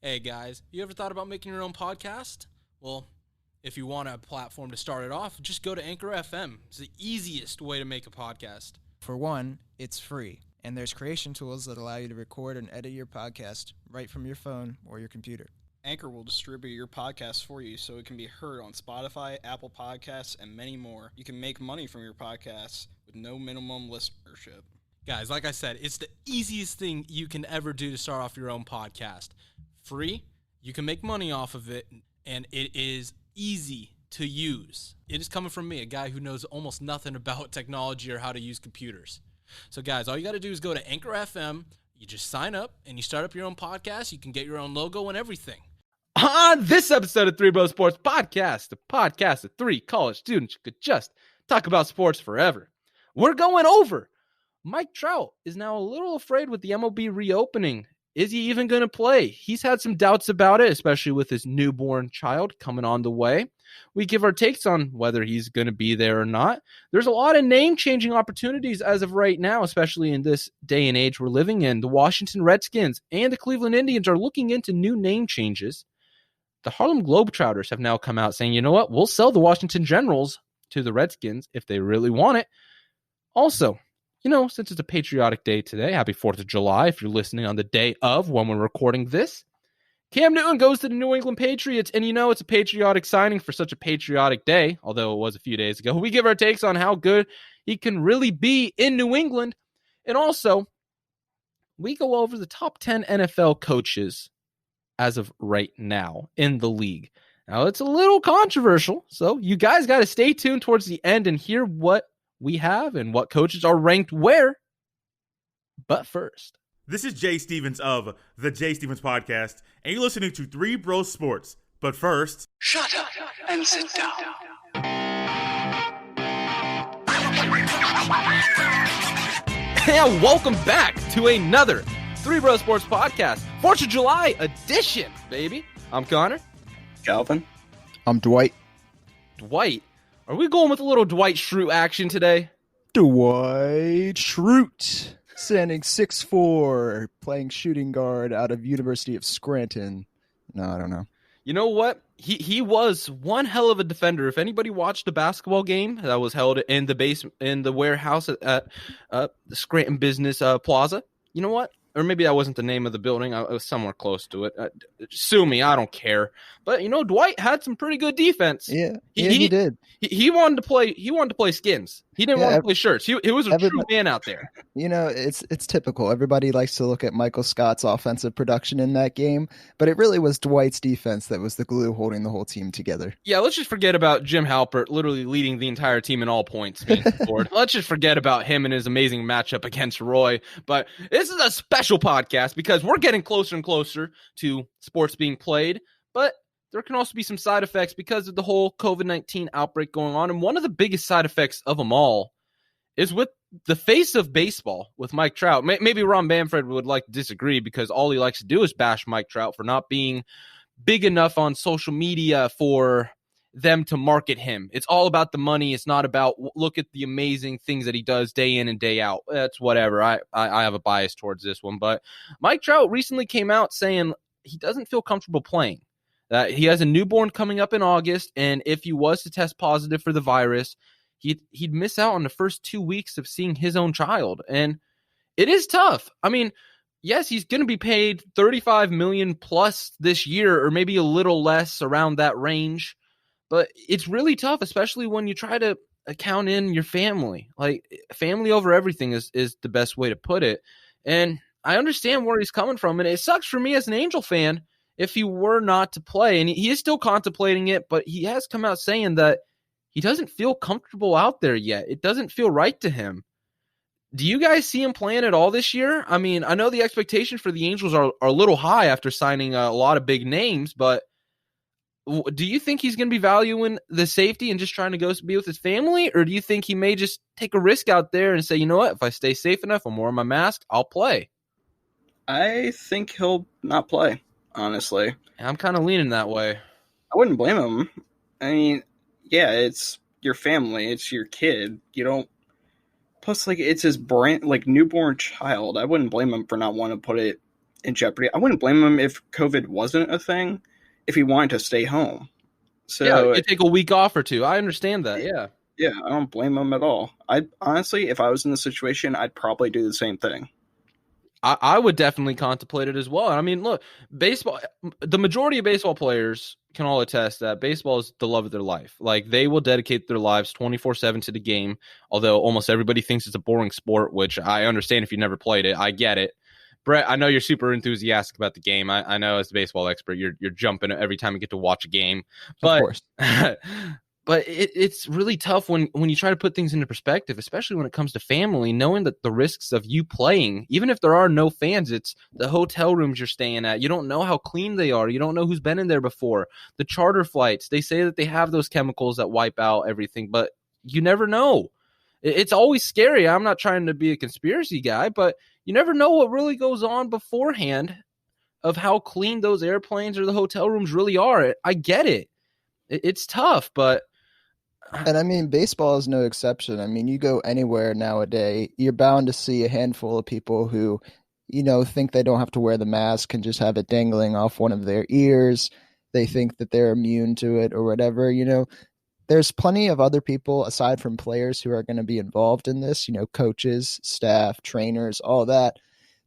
Hey guys, you ever thought about making your own podcast? Well, if you want a platform to start it off, just go to Anchor FM. It's the easiest way to make a podcast. For one, it's free, and there's creation tools that allow you to record and edit your podcast right from your phone or your computer. Anchor will distribute your podcast for you so it can be heard on Spotify, Apple Podcasts, and many more. You can make money from your podcasts with no minimum listenership. Guys, like I said, it's the easiest thing you can ever do to start off your own podcast. Free, you can make money off of it, and it is easy to use. It is coming from me, a guy who knows almost nothing about technology or how to use computers. So guys, all you got to do is go to Anchor FM, you just sign up, and you start up your own podcast. You can get your own logo and everything. On this episode of Three Bro Sports Podcast, the podcast of three college students who could just talk about sports forever, we're going over Mike Trout is now a little afraid with the MLB reopening. Is he even going to play? He's had some doubts about it, especially with his newborn child coming on the way. We give our takes on whether he's going to be there or not. There's a lot of name-changing opportunities as of right now, especially in this day and age we're living in. The Washington Redskins and the Cleveland Indians are looking into new name changes. The Harlem Globetrotters have now come out saying, you know what, we'll sell the Washington Generals to the Redskins if they really want it. Also, you know, since it's a patriotic day today, happy 4th of July if you're listening on the day of when we're recording this, Cam Newton goes to the New England Patriots, and you know it's a patriotic signing for such a patriotic day, although it was a few days ago. We give our takes on how good he can really be in New England, and also we go over the top 10 NFL coaches as of right now in the league. Now, it's a little controversial, so you guys got to stay tuned towards the end and hear what we have and what coaches are ranked where. But first, this is Jay Stevens of the Jay Stevens Podcast, and you're listening to Three Bro Sports. But first, shut up and sit down. And welcome back to another Three Bro Sports Podcast, 4th of July edition, baby. I'm Connor. Calvin? I'm Dwight. Dwight. Are we going with a little Dwight Schrute action today? Dwight Schrute, standing 6'4", playing shooting guard out of University of Scranton. No, I don't know. You know what? He was one hell of a defender. If anybody watched the basketball game that was held in the warehouse at the Scranton Business Plaza, you know what? Or maybe that wasn't the name of the building. I was somewhere close to it. Sue me, I don't care. But you know, Dwight had some pretty good defense. Yeah, he did. He wanted to play. He wanted to play skins. He didn't want to play shirts. He was a true man out there. You know, it's typical. Everybody likes to look at Michael Scott's offensive production in that game, but it really was Dwight's defense that was the glue holding the whole team together. Yeah, let's just forget about Jim Halpert literally leading the entire team in all points being scored. Let's just forget about him and his amazing matchup against Roy. But this is a special podcast because we're getting closer and closer to sports being played, but there can also be some side effects because of the whole COVID-19 outbreak going on. And one of the biggest side effects of them all is with the face of baseball, with Mike Trout. Maybe Ron Bamford would like to disagree because all he likes to do is bash Mike Trout for not being big enough on social media for them to market him. It's all about the money. It's not about look at the amazing things that he does day in and day out. That's whatever. I have a bias towards this one. But Mike Trout recently came out saying he doesn't feel comfortable playing. He has a newborn coming up in August, and if he was to test positive for the virus, he'd miss out on the first 2 weeks of seeing his own child. And it is tough. I mean, yes, he's going to be paid $35 million plus this year, or maybe a little less around that range. But it's really tough, especially when you try to account in your family. Like, family over everything is the best way to put it. And I understand where he's coming from, and it sucks for me as an Angel fan if he were not to play. And he is still contemplating it, but he has come out saying that he doesn't feel comfortable out there yet. It doesn't feel right to him. Do you guys see him playing at all this year? I mean, I know the expectation for the Angels are a little high after signing a lot of big names, but do you think he's going to be valuing the safety and just trying to go be with his family? Or do you think he may just take a risk out there and say, you know what, if I stay safe enough, I'm wearing my mask, I'll play? I think he'll not play, honestly. I'm kind of leaning that way. I wouldn't blame him. I mean, yeah, it's your family. It's your kid. You don't... Plus, like, it's his newborn child. I wouldn't blame him for not wanting to put it in jeopardy. I wouldn't blame him if COVID wasn't a thing, if he wanted to stay home. So you take a week off or two. I understand that. Yeah. Yeah, I don't blame him at all. I honestly, if I was in the situation, I'd probably do the same thing. I would definitely contemplate it as well. I mean, look, baseball, the majority of baseball players can all attest that baseball is the love of their life. Like, they will dedicate their lives 24/7 to the game, although almost everybody thinks it's a boring sport, which I understand if you never played it. I get it. Brett, I know you're super enthusiastic about the game. I know as a baseball expert, you're jumping every time you get to watch a game. But, Of course. but it's really tough when you try to put things into perspective, especially when it comes to family, knowing that the risks of you playing, even if there are no fans, it's the hotel rooms you're staying at. You don't know how clean they are. You don't know who's been in there before. The charter flights, they say that they have those chemicals that wipe out everything, but you never know. It's always scary. I'm not trying to be a conspiracy guy, but you never know what really goes on beforehand of how clean those airplanes or the hotel rooms really are. I get it. It's tough, but... And I mean, baseball is no exception. I mean, you go anywhere nowadays, you're bound to see a handful of people who, think they don't have to wear the mask and just have it dangling off one of their ears. They think that they're immune to it or whatever. There's plenty of other people aside from players who are going to be involved in this, coaches, staff, trainers, all that.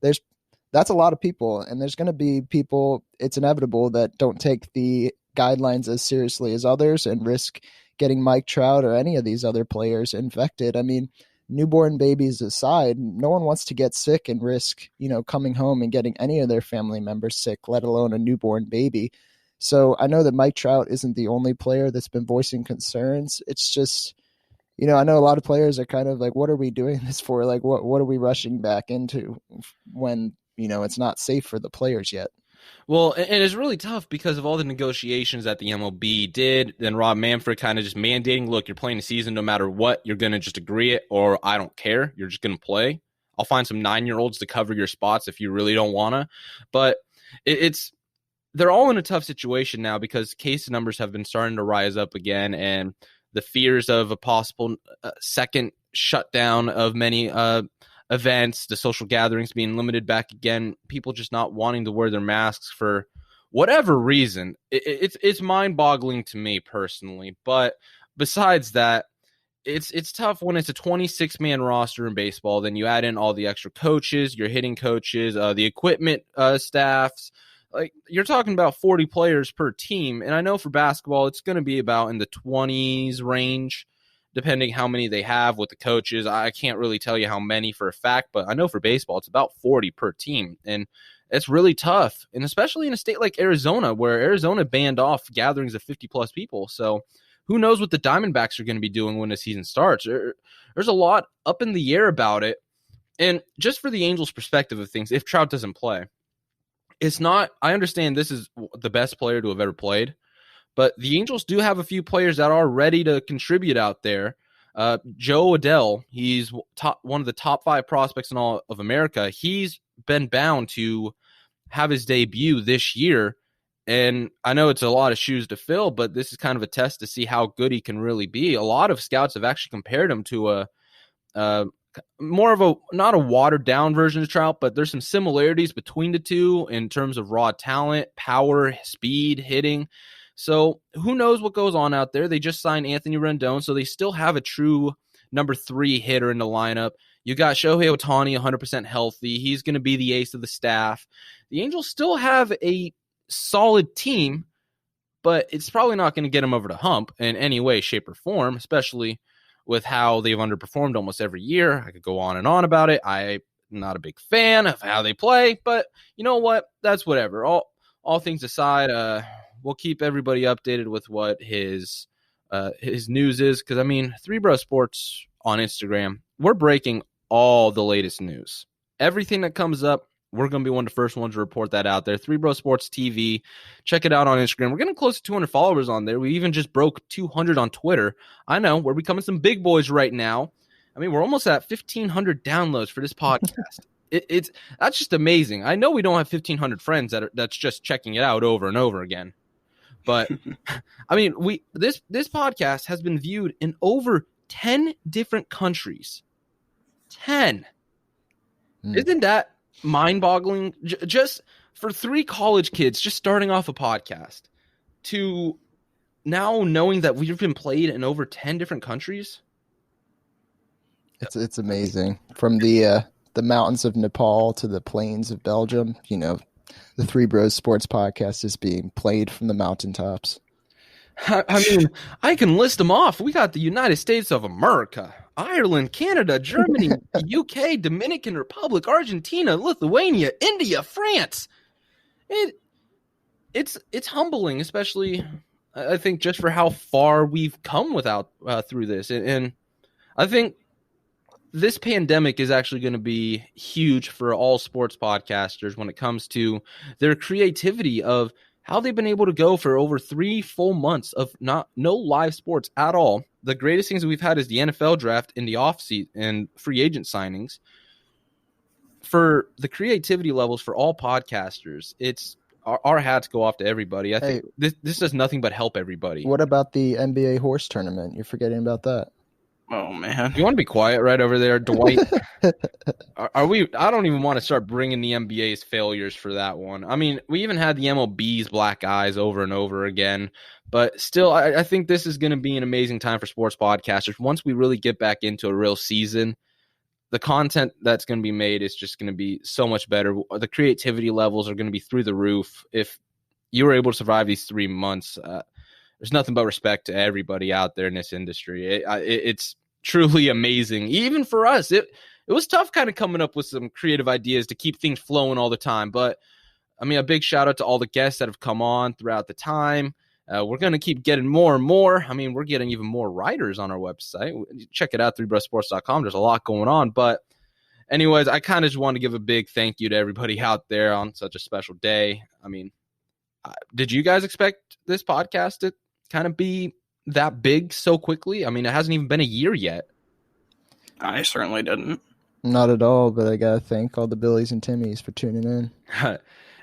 That's a lot of people. And there's going to be people, it's inevitable, that don't take the guidelines as seriously as others and risk getting Mike Trout or any of these other players infected. I mean, newborn babies aside, no one wants to get sick and risk, coming home and getting any of their family members sick, let alone a newborn baby. So I know that Mike Trout isn't the only player that's been voicing concerns. It's just, I know a lot of players are kind of like, what are we doing this for? Like, what are we rushing back into when, it's not safe for the players yet? Well, and it's really tough because of all the negotiations that the MLB did. Then Rob Manfred kind of just mandating, look, you're playing a season no matter what. You're going to just agree it, or I don't care. You're just going to play. I'll find some 9-year-olds to cover your spots if you really don't want to. But they're all in a tough situation now because case numbers have been starting to rise up again, and the fears of a possible second shutdown of many events, the social gatherings being limited back again, people just not wanting to wear their masks for whatever reason. It's mind-boggling to me personally. But besides that, it's tough when it's a 26-man roster in baseball. Then you add in all the extra coaches, your hitting coaches, the equipment staffs. Like, you're talking about 40 players per team. And I know for basketball, it's going to be about in the 20s range, depending how many they have with the coaches. I can't really tell you how many for a fact, but I know for baseball, it's about 40 per team. And it's really tough. And especially in a state like Arizona, where Arizona banned off gatherings of 50-plus people. So who knows what the Diamondbacks are going to be doing when the season starts. There's a lot up in the air about it. And just for the Angels' perspective of things, if Trout doesn't play, it's not, I understand this is the best player to have ever played, but the Angels do have a few players that are ready to contribute out there. Joe Adell, he's one of the top 5 prospects in all of America. He's been bound to have his debut this year, and I know it's a lot of shoes to fill, but this is kind of a test to see how good he can really be. A lot of scouts have actually compared him to more of a, not a watered down version of Trout, but there's some similarities between the two in terms of raw talent, power, speed, hitting. So who knows what goes on out there? They just signed Anthony Rendon, so they still have a true number 3 hitter in the lineup. You got Shohei Ohtani 100% healthy. He's going to be the ace of the staff. The Angels still have a solid team, but it's probably not going to get them over the hump in any way, shape, or form, especially with how they've underperformed almost every year. I could go on and on about it. I'm not a big fan of how they play, but you know what? That's whatever. All things aside, we'll keep everybody updated with what his news is. Because, I mean, Three Bro Sports on Instagram, we're breaking all the latest news. Everything that comes up, we're going to be one of the first ones to report that out there. Three Bro Sports TV. Check it out on Instagram. We're getting close to 200 followers on there. We even just broke 200 on Twitter. I know, we're becoming some big boys right now. I mean, we're almost at 1,500 downloads for this podcast. That's just amazing. I know we don't have 1,500 friends that's just checking it out over and over again. But, I mean, this podcast has been viewed in over 10 different countries. 10. Isn't that mind-boggling. Just for 3 college kids just starting off a podcast to now knowing that we've been played in over 10 different countries. It's amazing. From the mountains of Nepal to the plains of Belgium, the Three Bros Sports Podcast is being played from the mountaintops. I mean, I can list them off. We got the United States of America, Ireland, Canada, Germany, UK, Dominican Republic, Argentina, Lithuania, India, France. It's humbling, especially I think just for how far we've come through this, and I think this pandemic is actually going to be huge for all sports podcasters when it comes to their creativity of how they've been able to go for over 3 full months of no live sports at all. The greatest things that we've had is the NFL draft in the offseason and free agent signings. For the creativity levels for all podcasters, it's our hats go off to everybody. I think this does nothing but help everybody. What about the NBA horse tournament? You're forgetting about that. Oh, man. You want to be quiet right over there, Dwight? Are we? I don't even want to start bringing the NBA's failures for that one. I mean, we even had the MLB's black eyes over and over again. But still, I think this is going to be an amazing time for sports podcasters. Once we really get back into a real season, the content that's going to be made is just going to be so much better. The creativity levels are going to be through the roof. If you were able to survive these 3 months, there's nothing but respect to everybody out there in this industry. It's truly amazing. Even for us, it was tough kind of coming up with some creative ideas to keep things flowing all the time. But, I mean, a big shout out to all the guests that have come on throughout the time. We're going to keep getting more and more. I mean, we're getting even more writers on our website. Check it out, threebrosports.com. There's a lot going on. But anyways, I kind of just want to give a big thank you to everybody out there on such a special day. I mean, did you guys expect this podcast to kind of be that big so quickly? I mean, it hasn't even been a year yet. I certainly didn't. Not at all, but I got to thank all the Billies and Timmies for tuning in.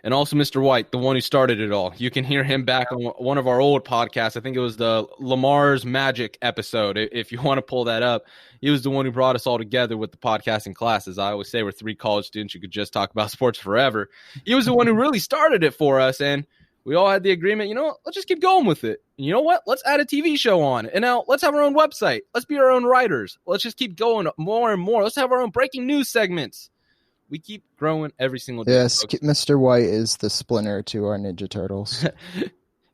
And also Mr. White, the one who started it all. You can hear him back on one of our old podcasts. I think it was the Lamar's Magic episode. If you want to pull that up, he was the one who brought us all together with the podcasting classes. I always say we're 3 college students who could just talk about sports forever. He was the one who really started it for us, and we all had the agreement, you know what, let's just keep going with it. And you know what? Let's add a TV show on. And now let's have our own website. Let's be our own writers. Let's just keep going more and more. Let's have our own breaking news segments. We keep growing every single day. Yes, folks. Mr. White is the Splinter to our Ninja Turtles.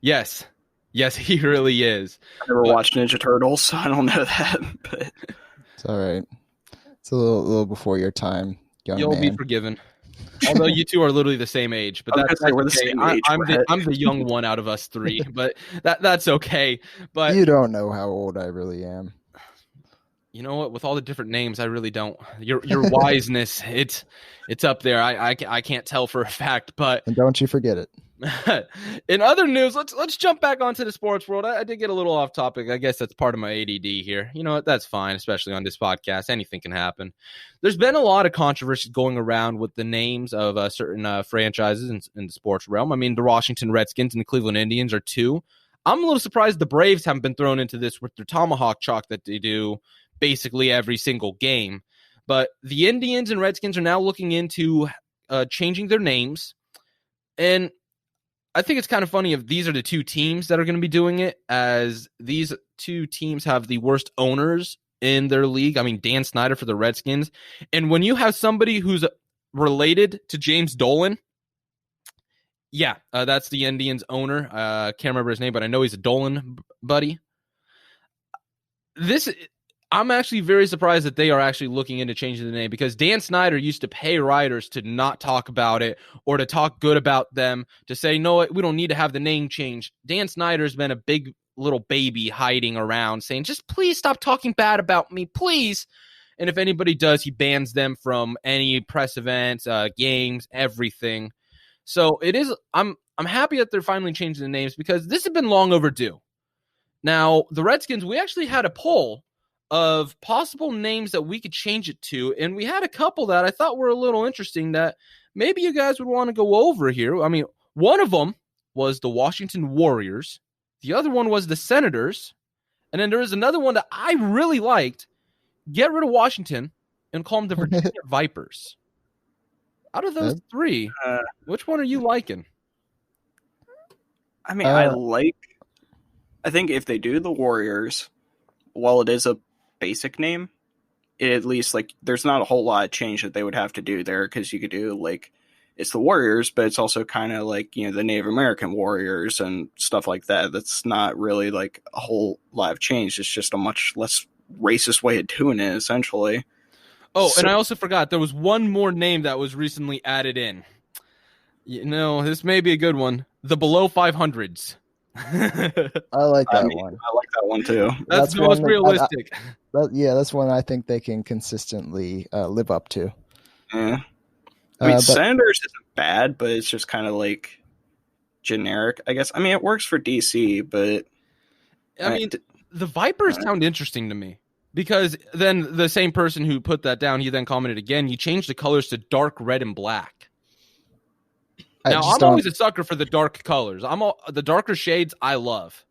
Yes, he really is. I never watched Ninja Turtles, so I don't know that. But it's all right. It's a little before your time, young You'll man. be forgiven. Although you two are literally the same age, but that's okay. We're the same age. I'm the young one out of us 3, but that's okay. But you don't know how old I really am. You know what? With all the different names, I really don't. Your wiseness, it's up there. I can't tell for a fact, but and don't you forget it. In other news, let's jump back onto the sports world. I did get a little off topic. I guess that's part of my ADD here. You know what? That's fine, especially on this podcast. Anything can happen. There's been a lot of controversy going around with the names of certain franchises in the sports realm. I mean, the Washington Redskins and the Cleveland Indians are 2. I'm a little surprised the Braves haven't been thrown into this with their tomahawk chalk that they do basically every single game. But the Indians and Redskins are now looking into changing their names. And I think it's kind of funny if these are the 2 teams that are going to be doing it, as these 2 teams have the worst owners in their league. I mean, Dan Snyder for the Redskins. And when you have somebody who's related to James Dolan, that's the Indians owner. Can't remember his name, but I know he's a Dolan buddy. I'm actually very surprised that they are actually looking into changing the name, because Dan Snyder used to pay writers to not talk about it or to talk good about them, to say, no, we don't need to have the name changed. Dan Snyder's been a big little baby hiding around saying, just please stop talking bad about me, please. And if anybody does, he bans them from any press events, games, everything. So I'm happy that they're finally changing the names, because this has been long overdue. Now, the Redskins, we actually had a poll of possible names that we could change it to, and we had a couple that I thought were a little interesting that maybe you guys would want to go over here. I mean, one of them was the Washington Warriors. The other one was the Senators. And then there was another one that I really liked. Get rid of Washington and call them the Virginia Vipers. Out of those three, Uh, which one are you liking? I mean, Uh, I think if they do the Warriors, while it is a basic name, it at least like there's not a whole lot of change that they would have to do there because you could do like it's the Warriors, but it's also kind of like the Native American Warriors and stuff like that. That's not really like a whole lot of change. It's just a much less racist way of doing it, essentially. Oh, So- and I also forgot there was one more name that was recently added in. This may be a good one. The below 500s. I like that one. I like that one too. That's the one most realistic. That's one I think they can consistently live up to. Yeah. I mean, But Senators isn't bad, but it's just kind of like generic, I guess. I mean, it works for DC, but I mean, the Vipers sound interesting to me because then the same person who put that down, he then commented again, you changed the colors to dark red and black. Now, I'm always a sucker for the dark colors. The darker shades I love.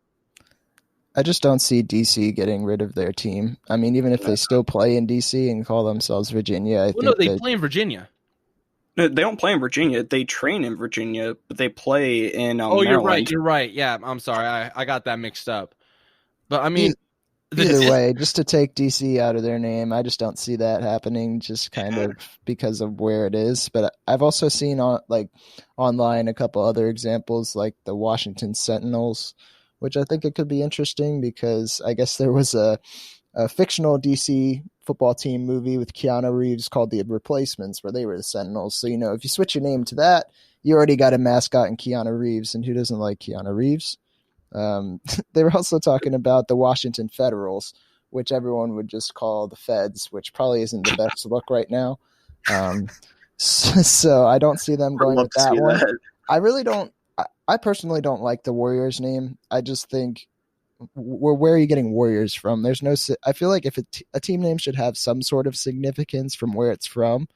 I just don't see DC getting rid of their team. I mean, even if they still play in DC and call themselves Virginia, I think they play in Virginia. No, they don't play in Virginia. They train in Virginia, but they play in Maryland. You're right. Yeah, I'm sorry. I got that mixed up. But I mean, either way, just to take DC out of their name, I just don't see that happening just kind of because of where it is. But I've also seen online a couple other examples like the Washington Sentinels, which I think it could be interesting because I guess there was a fictional DC football team movie with Keanu Reeves called The Replacements where they were the Sentinels. So, if you switch your name to that, you already got a mascot in Keanu Reeves, and who doesn't like Keanu Reeves? They were also talking about the Washington Federals, which everyone would just call the Feds, which probably isn't the best look right now. So I don't see them going with that one. I really don't. I personally don't like the Warriors name. I just think, where are you getting Warriors from? There's no. I feel like if a team name should have some sort of significance from where it's from.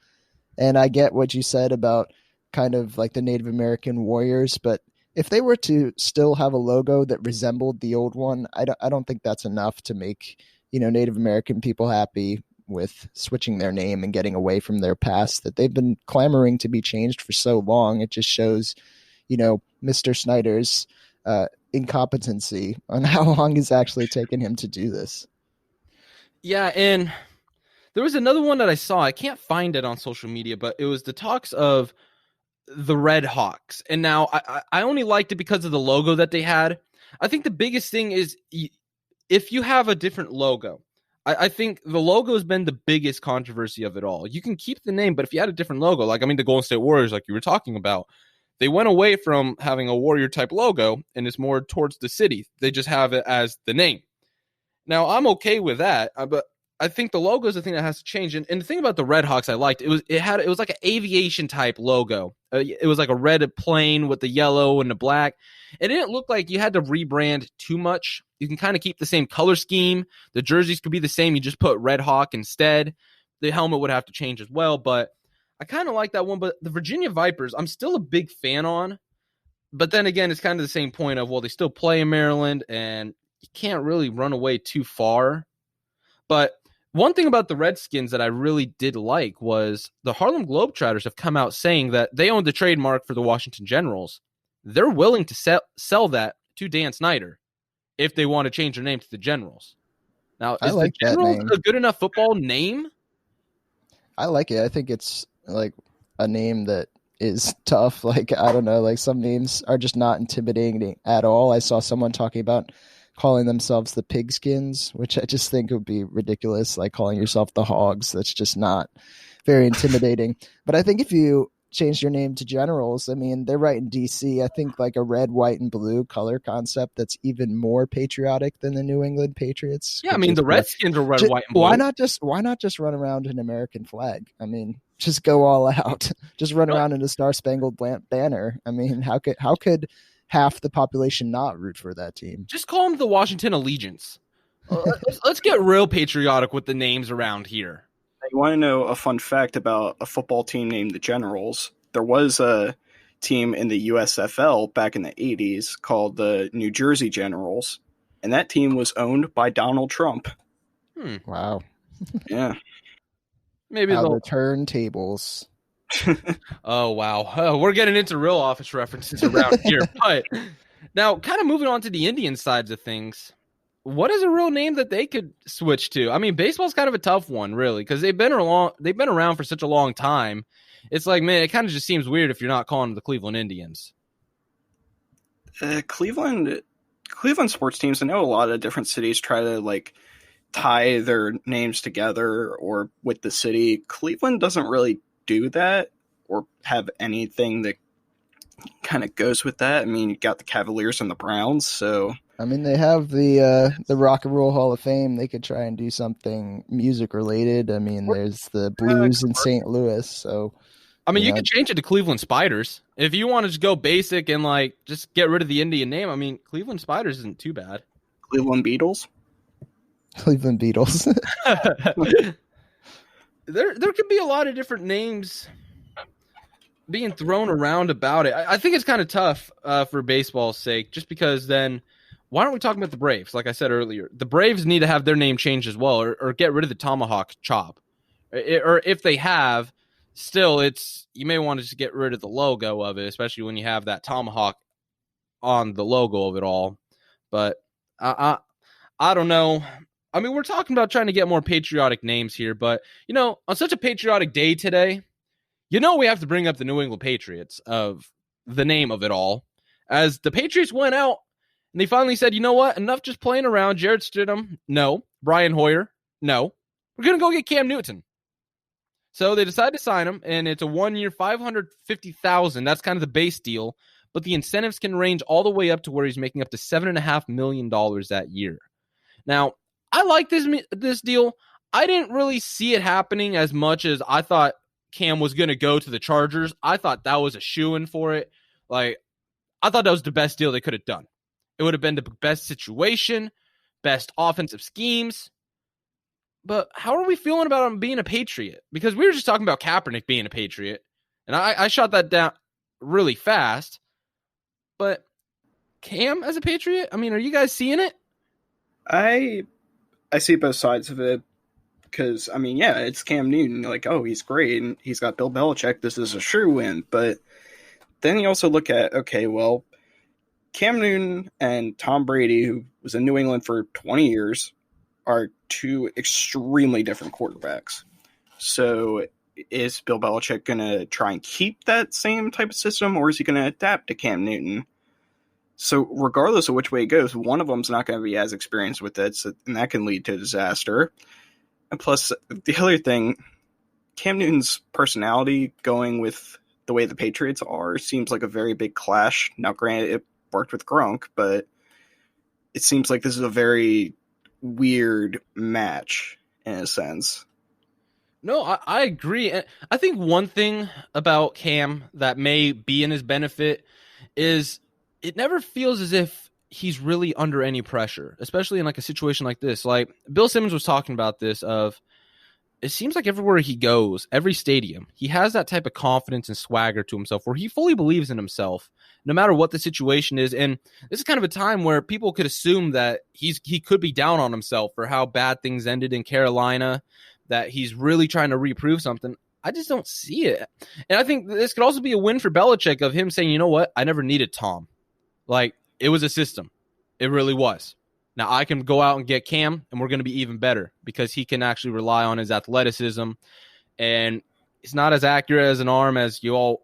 And I get what you said about kind of like the Native American Warriors, but if they were to still have a logo that resembled the old one, I don't think that's enough to make Native American people happy with switching their name and getting away from their past that they've been clamoring to be changed for so long. It just shows, Mr. Snyder's incompetency on how long it's actually taken him to do this. Yeah, and there was another one that I saw. I can't find it on social media, but it was the talks of the Red Hawks. And now I only liked it because of the logo that they had. I think the biggest thing is if you have a different logo, I think the logo has been the biggest controversy of it all. You can keep the name, but if you had a different logo, the Golden State Warriors, like you were talking about, they went away from having a Warrior type logo and it's more towards the city. They just have it as the name. Now, I'm okay with that, but I think the logo is the thing that has to change. And the thing about the Red Hawks I liked, it was like an aviation type logo. It was like a red plane with the yellow and the black. It didn't look like you had to rebrand too much. You can kind of keep the same color scheme. The jerseys could be the same. You just put Red Hawk instead. The helmet would have to change as well. But I kind of like that one. But the Virginia Vipers, I'm still a big fan on. But then again, it's kind of the same point of, well, they still play in Maryland and you can't really run away too far. But one thing about the Redskins that I really did like was the Harlem Globetrotters have come out saying that they own the trademark for the Washington Generals. They're willing to sell that to Dan Snyder if they want to change their name to the Generals. Now, is the Generals a good enough football name? I like it. I think it's like a name that is tough. Like, I don't know, like some names are just not intimidating at all. I saw someone talking about calling themselves the Pigskins, which I just think would be ridiculous, like calling yourself the Hogs. That's just not very intimidating. But I think if you change your name to Generals, I mean, they're right in DC. I think like a red, white, and blue color concept that's even more patriotic than the New England Patriots. Yeah, I mean, the Redskins are red, white, and blue. Why not just run around an American flag? I mean, just go all out. Just run around in a Star-Spangled Banner. I mean, how could half the population not root for that team? Just call them the Washington Allegiance. Let's get real patriotic with the names around here. You want to know a fun fact about a football team named the Generals? There was a team in the USFL back in the 80s called the New Jersey Generals, and that team was owned by Donald Trump. Wow. Yeah. Maybe How they'll the turntables. Oh, wow. We're getting into real office references around here. But now, kind of moving on to the Indian sides of things, what is a real name that they could switch to? I mean, baseball's kind of a tough one, really, because they've been around for such a long time. It's like, man, it kind of just seems weird if you're not calling them the Cleveland Indians. Cleveland sports teams, I know a lot of different cities try to like tie their names together or with the city. Cleveland doesn't really do that or have anything that kind of goes with that. I mean, you got the Cavaliers and the Browns, so I mean, they have the Rock and Roll Hall of Fame. They could try and do something music related. I mean, there's the Blues in St. Louis, so I mean, you could change it to Cleveland Spiders. If you want to just go basic and like just get rid of the Indian name, I mean, Cleveland Spiders isn't too bad. Cleveland Beatles. Cleveland Beatles. There could be a lot of different names being thrown around about it. I think it's kind of tough for baseball's sake, just because then why don't we talk about the Braves? Like I said earlier, the Braves need to have their name changed as well, or get rid of the tomahawk chop. Or if they have, still, you may want to just get rid of the logo of it, especially when you have that tomahawk on the logo of it all. But I don't know. I mean, we're talking about trying to get more patriotic names here, but, on such a patriotic day today, we have to bring up the New England Patriots of the name of it all. As the Patriots went out and they finally said, you know what? Enough just playing around. Jarrett Stidham, no. Brian Hoyer, no. We're going to go get Cam Newton. So they decided to sign him, and it's a 1 year, $550,000. That's kind of the base deal, but the incentives can range all the way up to where he's making up to $7.5 million that year. Now, I like this deal. I didn't really see it happening as much as I thought Cam was going to go to the Chargers. I thought that was a shoo-in for it. Like, I thought that was the best deal they could have done. It would have been the best situation, best offensive schemes. But how are we feeling about him being a Patriot? Because we were just talking about Kaepernick being a Patriot, and I shot that down really fast. But Cam as a Patriot? I mean, are you guys seeing it? I see both sides of it because, I mean, yeah, it's Cam Newton. Like, oh, he's great, and he's got Bill Belichick. This is a sure win. But then you also look at, okay, well, Cam Newton and Tom Brady, who was in New England for 20 years, are two extremely different quarterbacks. So is Bill Belichick going to try and keep that same type of system, or is he going to adapt to Cam Newton? So regardless of which way it goes, one of them's not going to be as experienced with it, and that can lead to disaster. And plus, the other thing, Cam Newton's personality going with the way the Patriots are seems like a very big clash. Now, granted, it worked with Gronk, but it seems like this is a very weird match in a sense. No, I agree. And I think one thing about Cam that may be in his benefit is it never feels as if he's really under any pressure, especially in like a situation like this. Like Bill Simmons was talking about this it seems like everywhere he goes, every stadium, he has that type of confidence and swagger to himself where he fully believes in himself no matter what the situation is. And this is kind of a time where people could assume that he could be down on himself for how bad things ended in Carolina, that he's really trying to reprove something. I just don't see it. And I think this could also be a win for Belichick of him saying, you know what? I never needed Tom. Like, it was a system. It really was. Now, I can go out and get Cam, and we're going to be even better because he can actually rely on his athleticism. And he's not as accurate as an arm as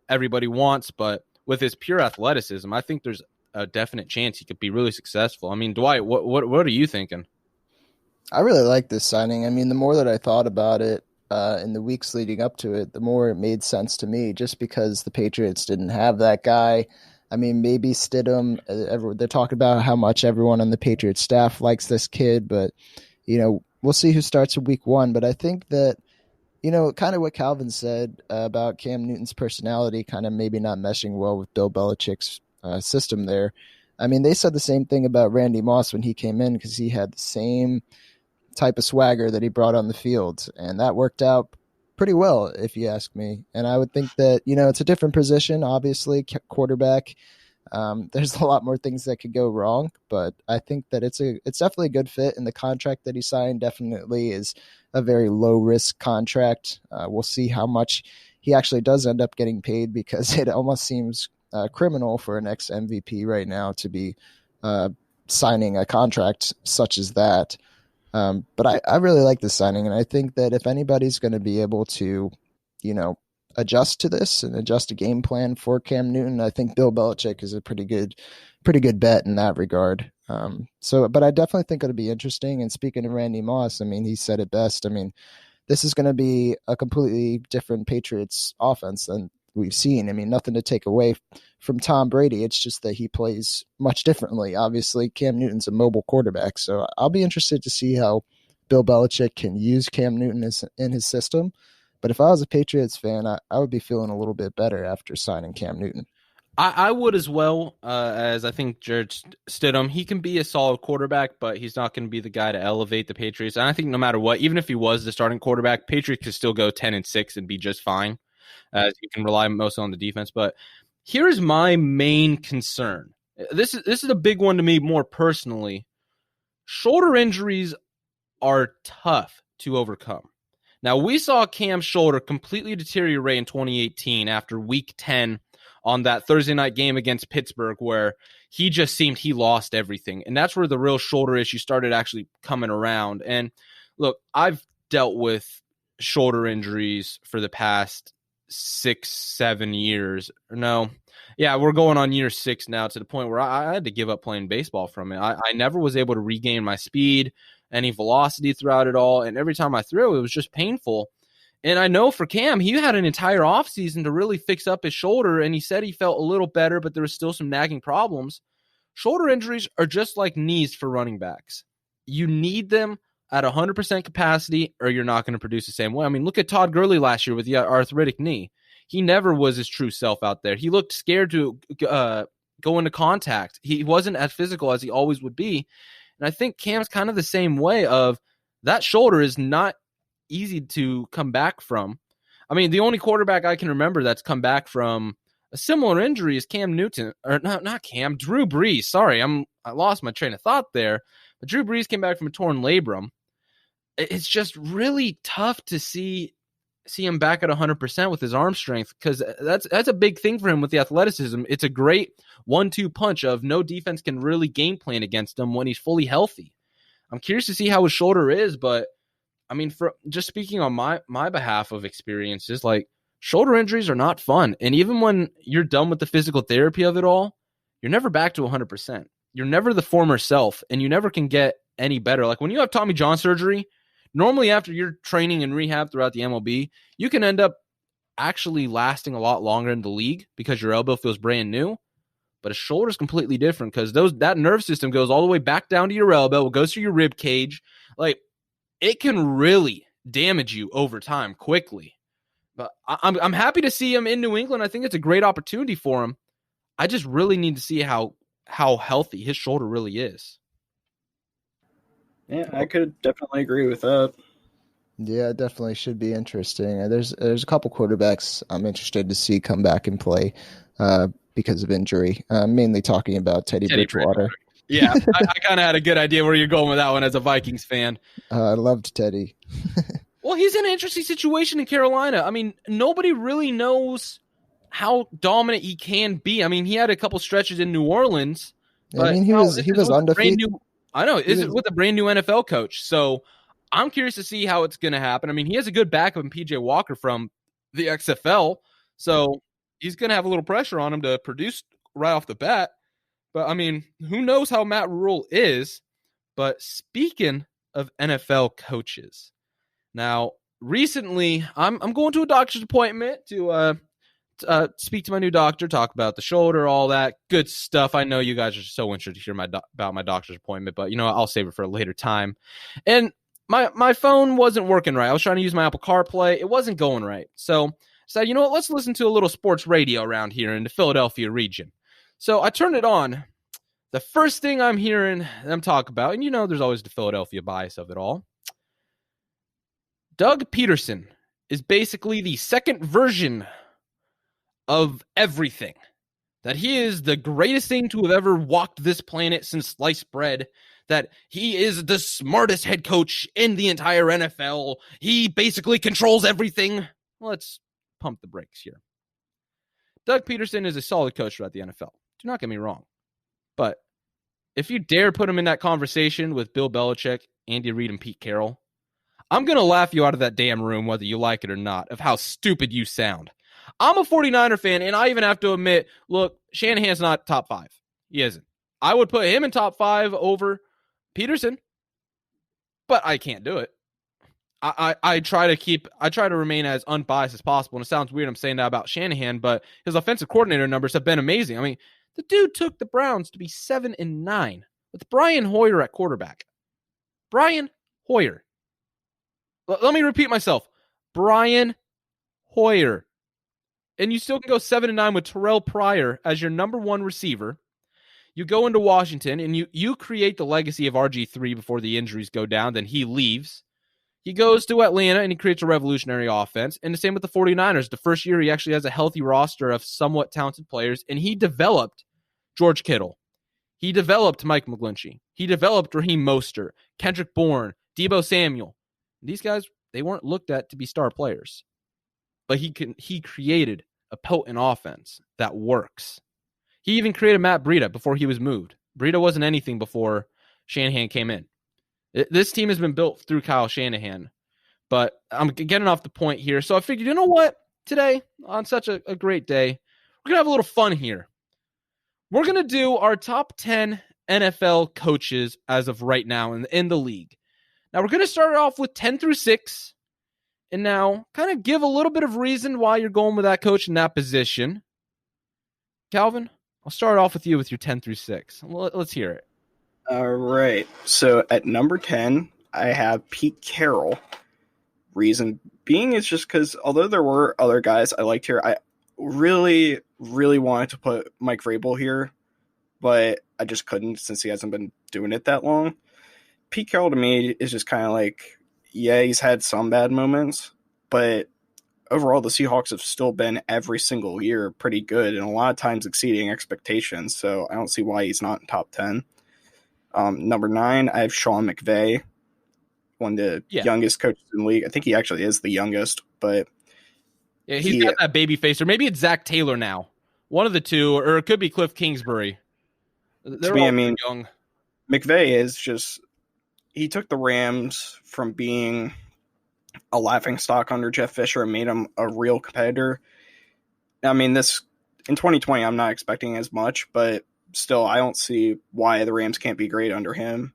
everybody wants, but with his pure athleticism, I think there's a definite chance he could be really successful. I mean, Dwight, what are you thinking? I really like this signing. I mean, the more that I thought about it in the weeks leading up to it, the more it made sense to me just because the Patriots didn't have that guy. I mean, maybe Stidham, they're talking about how much everyone on the Patriots staff likes this kid, but, we'll see who starts in week 1. But I think that, kind of what Calvin said about Cam Newton's personality kind of maybe not meshing well with Bill Belichick's system there. I mean, they said the same thing about Randy Moss when he came in because he had the same type of swagger that he brought on the field, and that worked out pretty well, if you ask me. And I would think that, it's a different position, obviously, quarterback. There's a lot more things that could go wrong, but I think that it's definitely a good fit, and the contract that he signed definitely is a very low-risk contract. We'll see how much he actually does end up getting paid, because it almost seems criminal for an ex-MVP right now to be signing a contract such as that. But I really like this signing, and I think that if anybody's going to be able to, adjust to this and adjust a game plan for Cam Newton, I think Bill Belichick is a pretty good bet in that regard. But I definitely think it'll be interesting. And speaking of Randy Moss, I mean, he said it best. I mean, this is going to be a completely different Patriots offense than we've seen. I mean, nothing to take away from Tom Brady. It's just that he plays much differently. Obviously, Cam Newton's a mobile quarterback, so I'll be interested to see how Bill Belichick can use Cam Newton in his system. But if I was a Patriots fan, I would be feeling a little bit better after signing Cam Newton. I would as well, as I think Jared Stidham. He can be a solid quarterback, but he's not going to be the guy to elevate the Patriots. And I think no matter what, even if he was the starting quarterback, Patriots could still go 10-6 and be just fine. You can rely mostly on the defense. But here's my main concern. This is a big one to me more personally. Shoulder injuries are tough to overcome. Now, we saw Cam's shoulder completely deteriorate in 2018 after Week 10 on that Thursday night game against Pittsburgh, where he just seemed he lost everything. And that's where the real shoulder issue started actually coming around. And look, I've dealt with shoulder injuries for the past 6-7 years. No, yeah, we're going on year 6 now, to the point where I had to give up playing baseball from it. I never was able to regain my speed, any velocity throughout it all. And every time I threw, it was just painful. And I know for Cam, he had an entire offseason to really fix up his shoulder, and he said he felt a little better, but there was still some nagging problems. Shoulder injuries are just like knees for running backs. You need them at 100% capacity, or you're not going to produce the same way. I mean, look at Todd Gurley last year with the arthritic knee. He never was his true self out there. He looked scared to go into contact. He wasn't as physical as he always would be. And I think Cam's kind of the same way. Of that shoulder is not easy to come back from. I mean, the only quarterback I can remember that's come back from a similar injury is Cam Newton, or not Cam, Drew Brees. Sorry, I lost my train of thought there. But Drew Brees came back from a torn labrum. It's just really tough to see him back at 100% with his arm strength, because that's a big thing for him with the athleticism. It's a great 1-2 punch of no defense can really game plan against him when he's fully healthy. I'm curious to see how his shoulder is, but I mean, for just speaking on my behalf of experiences, like, shoulder injuries are not fun. And even when you're done with the physical therapy of it all, you're never back to 100%. You're never the former self, and you never can get any better. Like when you have Tommy John surgery, normally after you're training and rehab throughout the MLB, you can end up actually lasting a lot longer in the league because your elbow feels brand new. But a shoulder is completely different, because that nerve system goes all the way back down to your elbow. It goes through your rib cage. Like, it can really damage you over time quickly. But I'm happy to see him in New England. I think it's a great opportunity for him. I just really need to see how healthy his shoulder really is. Yeah, I could definitely agree with that. Yeah, it definitely should be interesting. There's a couple quarterbacks I'm interested to see come back and play because of injury. Mainly talking about Teddy Bridgewater. Yeah, I kind of had a good idea where you're going with that one as a Vikings fan. I loved Teddy. Well, he's in an interesting situation in Carolina. I mean, nobody really knows how dominant he can be. I mean, he had a couple stretches in New Orleans. I mean, he was undefeated. I know. Is it with a brand new NFL coach? So I'm curious to see how it's going to happen. I mean, he has a good backup in PJ Walker from the XFL. So he's going to have a little pressure on him to produce right off the bat. But, I mean, who knows how Matt Rule is. But speaking of NFL coaches, now, recently, I'm going to a doctor's appointment to speak to my new doctor, talk about the shoulder, all that good stuff. I know you guys are so interested to hear about my doctor's appointment, but, I'll save it for a later time. And my phone wasn't working right. I was trying to use my Apple CarPlay. It wasn't going right. So I said, you know what, let's listen to a little sports radio around here in the Philadelphia region. So I turned it on. The first thing I'm hearing them talk about, and there's always the Philadelphia bias of it all, Doug Peterson is basically the second version of everything. That he is the greatest thing to have ever walked this planet since sliced bread. That he is the smartest head coach in the entire NFL. He basically controls everything. Let's pump the brakes here. Doug Peterson is a solid coach throughout the NFL. Do not get me wrong. But if you dare put him in that conversation with Bill Belichick, Andy Reid, and Pete Carroll, I'm going to laugh you out of that damn room whether you like it or not of how stupid you sound. I'm a 49er fan, and I even have to admit, look, Shanahan's not top 5. He isn't. I would put him in top 5 over Peterson, but I can't do it. I try to remain as unbiased as possible, and it sounds weird I'm saying that about Shanahan, but his offensive coordinator numbers have been amazing. I mean, the dude took the Browns to be 7-9 with Brian Hoyer at quarterback. Brian Hoyer. Let me repeat myself. Brian Hoyer. And you still can go 7-9 with Terrell Pryor as your number 1 receiver. You go into Washington and you create the legacy of RG3 before the injuries go down. Then he leaves. He goes to Atlanta and he creates a revolutionary offense. And the same with the 49ers. The first year he actually has a healthy roster of somewhat talented players. And he developed George Kittle. He developed Mike McGlinchey. He developed Raheem Mostert, Kendrick Bourne, Deebo Samuel. These guys, they weren't looked at to be star players. But he created a potent offense that works. He even created Matt Breida before he was moved. Breida wasn't anything before Shanahan came in. This team has been built through Kyle Shanahan. But I'm getting off the point here. So I figured, you know what? Today, on such a great day, we're going to have a little fun here. We're going to do our top 10 NFL coaches as of right now in the league. Now, we're going to start off with 10 through 6. And now, kind of give a little bit of reason why you're going with that coach in that position. Calvin, I'll start off with you with your 10 through 6. Let's hear it. All right. So at number 10, I have Pete Carroll. Reason being is just because although there were other guys I liked here, I really, really wanted to put Mike Vrabel here, but I just couldn't since he hasn't been doing it that long. Pete Carroll to me is just kind of like, yeah, he's had some bad moments, but overall the Seahawks have still been every single year pretty good and a lot of times exceeding expectations, so I don't see why he's not in top 10. Number 9, I have Sean McVay, one of the youngest coaches in the league. I think he actually is the youngest, but yeah, he's got that baby face, or maybe it's Zach Taylor now. One of the two, or it could be Cliff Kingsbury. They're all young. McVay is just, he took the Rams from being a laughingstock under Jeff Fisher and made him a real competitor. I mean, this in 2020, I'm not expecting as much, but still, I don't see why the Rams can't be great under him.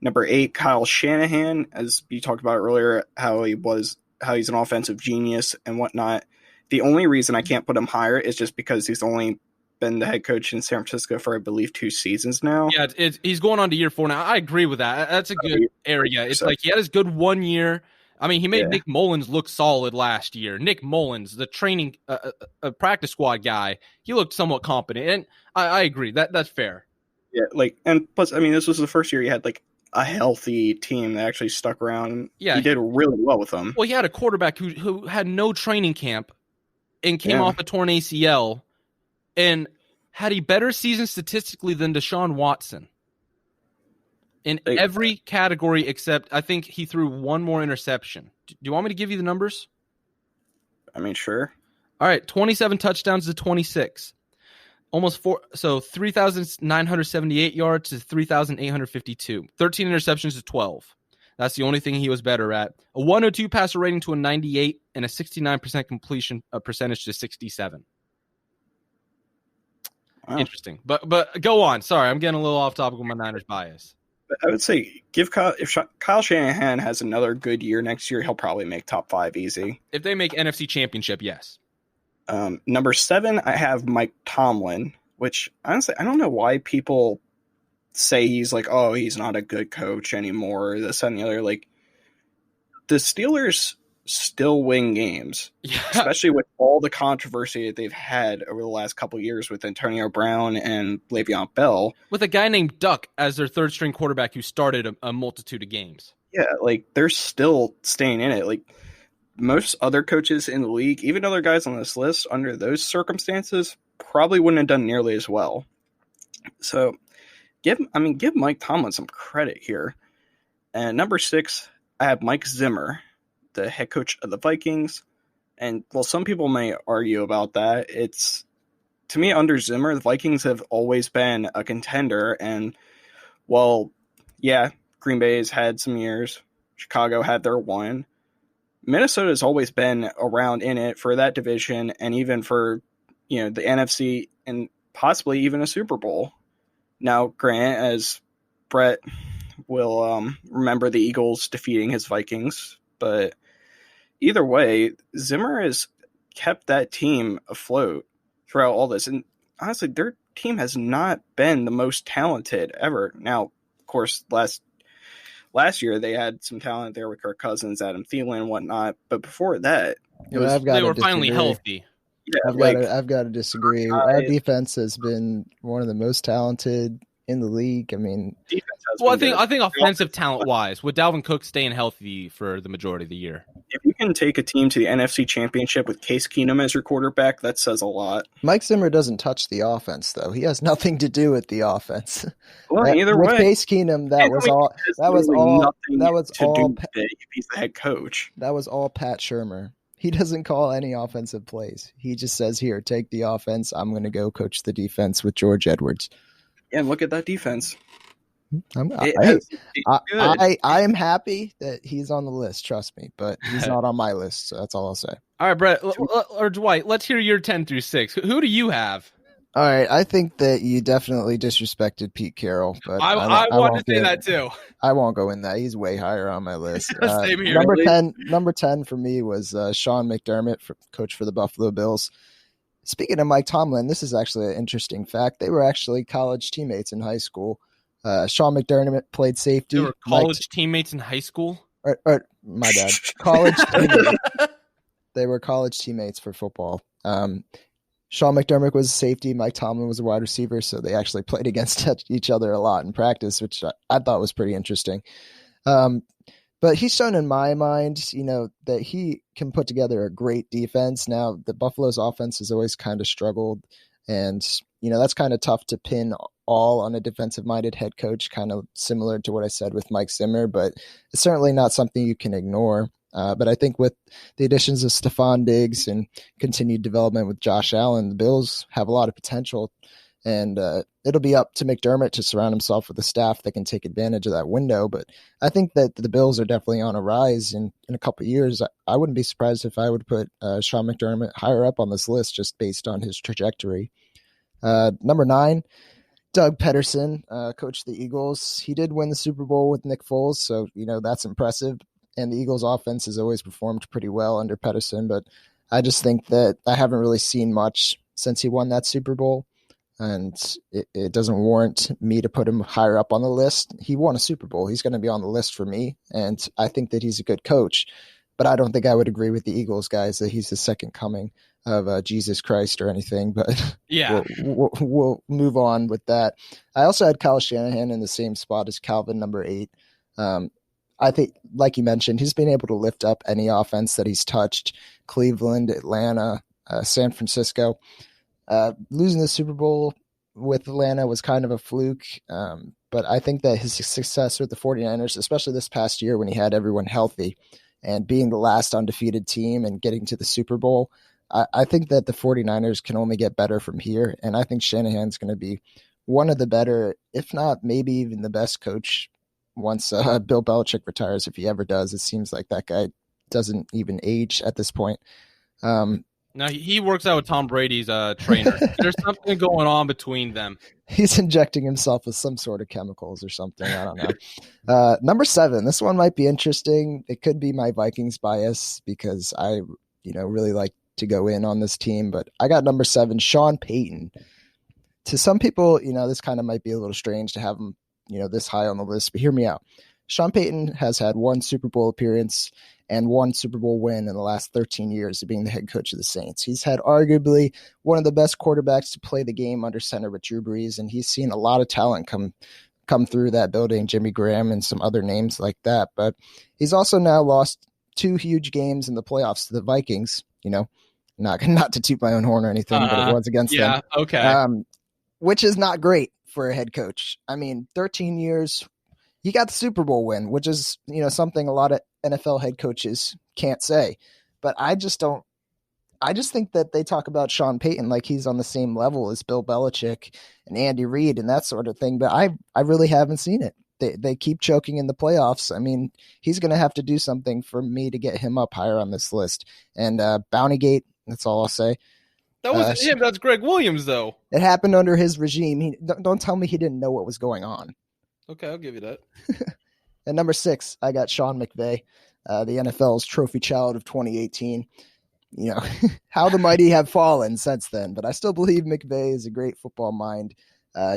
Number 8, Kyle Shanahan, as you talked about earlier, how he's an offensive genius and whatnot. The only reason I can't put him higher is just because he's only been the head coach in San Francisco for, I believe, 2 seasons now. Yeah, he's going on to year 4 now. I agree with that. That's a good area. It's like he had his good 1 year. I mean, he made Nick Mullins look solid last year. Nick Mullins, the training practice squad guy, he looked somewhat competent. And I agree. That's fair. Yeah, and plus, I mean, this was the first year he had a healthy team that actually stuck around. Yeah, he did really well with them. Well, he had a quarterback who had no training camp and came off a torn ACL and had a better season statistically than Deshaun Watson in every category except I think he threw 1 more interception. Do you want me to give you the numbers? I mean, sure. All right, 27 touchdowns to 26. Almost 3,978 yards to 3,852. 13 interceptions to 12. That's the only thing he was better at. A 102 passer rating to a 98 and a 69% completion percentage to 67. Wow. Interesting. But go on. Sorry, I'm getting a little off topic with my Niners bias. I would say if Kyle Shanahan has another good year next year, he'll probably make top 5 easy. If they make NFC Championship, yes. Number 7, I have Mike Tomlin, which honestly, I don't know why people say he's he's not a good coach anymore, this and the other. The Steelers still win games, especially with all the controversy that they've had over the last couple of years with Antonio Brown and Le'Veon Bell. With a guy named Duck as their third-string quarterback who started a multitude of games. Yeah, they're still staying in it. Most other coaches in the league, even other guys on this list, under those circumstances, probably wouldn't have done nearly as well. So, give Mike Tomlin some credit here. And number 6, I have Mike Zimmer, the head coach of the Vikings. And while some people may argue about that, it's, to me, under Zimmer, the Vikings have always been a contender. And while, yeah, Green Bay's had some years, Chicago had their one, Minnesota's always been around in it for that division and even for, the NFC and possibly even a Super Bowl. Now, Grant, as Brett will remember the Eagles defeating his Vikings, but either way, Zimmer has kept that team afloat throughout all this. And honestly, their team has not been the most talented ever. Now, of course, last year they had some talent there with Kirk Cousins, Adam Thielen, and whatnot. But before that, they were finally healthy. Yeah, I've got to disagree. Our defense has been one of the most talented in the league. I mean, I think offensive talent wise, with Dalvin Cook staying healthy for the majority of the year. If you can take a team to the NFC Championship with Case Keenum as your quarterback, that says a lot. Mike Zimmer doesn't touch the offense, though. He has nothing to do with the offense. Well, either with way, Case Keenum, that was all. If he's the head coach. That was all Pat Shurmur. He doesn't call any offensive plays. He just says, "Here, take the offense. I'm going to go coach the defense with George Edwards." Yeah, and look at that defense. I am happy that he's on the list, trust me, but he's not on my list, so that's all I'll say. All right, Brett or Dwight, let's hear your 10 through 6. Who do you have? All right, I think that you definitely disrespected Pete Carroll, but I wanted to say that too. I won't go in that. He's way higher on my list. Same here. Number 10 for me was Sean McDermott, coach for the Buffalo Bills. Speaking of Mike Tomlin, this is actually an interesting fact. They were actually college teammates in high school. Sean McDermott played safety. They were college teammates in high school? Or my bad. College teammates. They were college teammates for football. Sean McDermott was a safety. Mike Tomlin was a wide receiver, so they actually played against each other a lot in practice, which I thought was pretty interesting. But he's shown in my mind, that he can put together a great defense. Now, the Buffalo's offense has always kind of struggled, and that's kind of tough to pin all on a defensive-minded head coach, kind of similar to what I said with Mike Zimmer, but it's certainly not something you can ignore. But I think with the additions of Stephon Diggs and continued development with Josh Allen, the Bills have a lot of potential, and it'll be up to McDermott to surround himself with a staff that can take advantage of that window. But I think that the Bills are definitely on a rise in a couple of years. I wouldn't be surprised if I would put Sean McDermott higher up on this list just based on his trajectory. Number 9, Doug Peterson, coach of the Eagles. He did win the Super Bowl with Nick Foles, so that's impressive. And the Eagles' offense has always performed pretty well under Peterson, but I just think that I haven't really seen much since he won that Super Bowl, and it doesn't warrant me to put him higher up on the list. He won a Super Bowl. He's going to be on the list for me, and I think that he's a good coach, but I don't think I would agree with the Eagles guys that he's the second coming of Jesus Christ or anything, but yeah, we'll move on with that. I also had Kyle Shanahan in the same spot as Calvin, number 8. I think, like you mentioned, he's been able to lift up any offense that he's touched. Cleveland, Atlanta, San Francisco. Losing the Super Bowl with Atlanta was kind of a fluke, but I think that his success with the 49ers, especially this past year when he had everyone healthy and being the last undefeated team and getting to the Super Bowl, I think that the 49ers can only get better from here, and I think Shanahan's going to be one of the better, if not maybe even the best coach once Bill Belichick retires, if he ever does. It seems like that guy doesn't even age at this point. No, he works out with Tom Brady's trainer. There's something going on between them. He's injecting himself with some sort of chemicals or something. I don't know. Number 7, this one might be interesting. It could be my Vikings bias because I, really like to go in on this team, but I got number 7, Sean Payton. To some people, this kind of might be a little strange to have him this high on the list, but hear me out. Sean Payton has had 1 Super Bowl appearance and 1 Super Bowl win in the last 13 years of being the head coach of the Saints. He's had arguably one of the best quarterbacks to play the game under center with Drew Brees, and he's seen a lot of talent come through that building, Jimmy Graham and some other names like that. But he's also now lost 2 huge games in the playoffs to the Vikings, not to toot my own horn or anything, but it was against them. Yeah, okay. Which is not great for a head coach. I mean, 13 years, he got the Super Bowl win, which is, something a lot of NFL head coaches can't say. But I just don't I just think that they talk about Sean Payton like he's on the same level as Bill Belichick and Andy Reid and that sort of thing, but I really haven't seen it. They keep choking in the playoffs. I mean, he's going to have to do something for me to get him up higher on this list. And Bountygate, that's all I'll say. That wasn't him. That's Greg Williams, though. It happened under his regime. Don't tell me he didn't know what was going on. Okay, I'll give you that. At number 6, I got Sean McVay, the NFL's trophy child of 2018. You know, how the mighty have fallen since then, but I still believe McVay is a great football mind.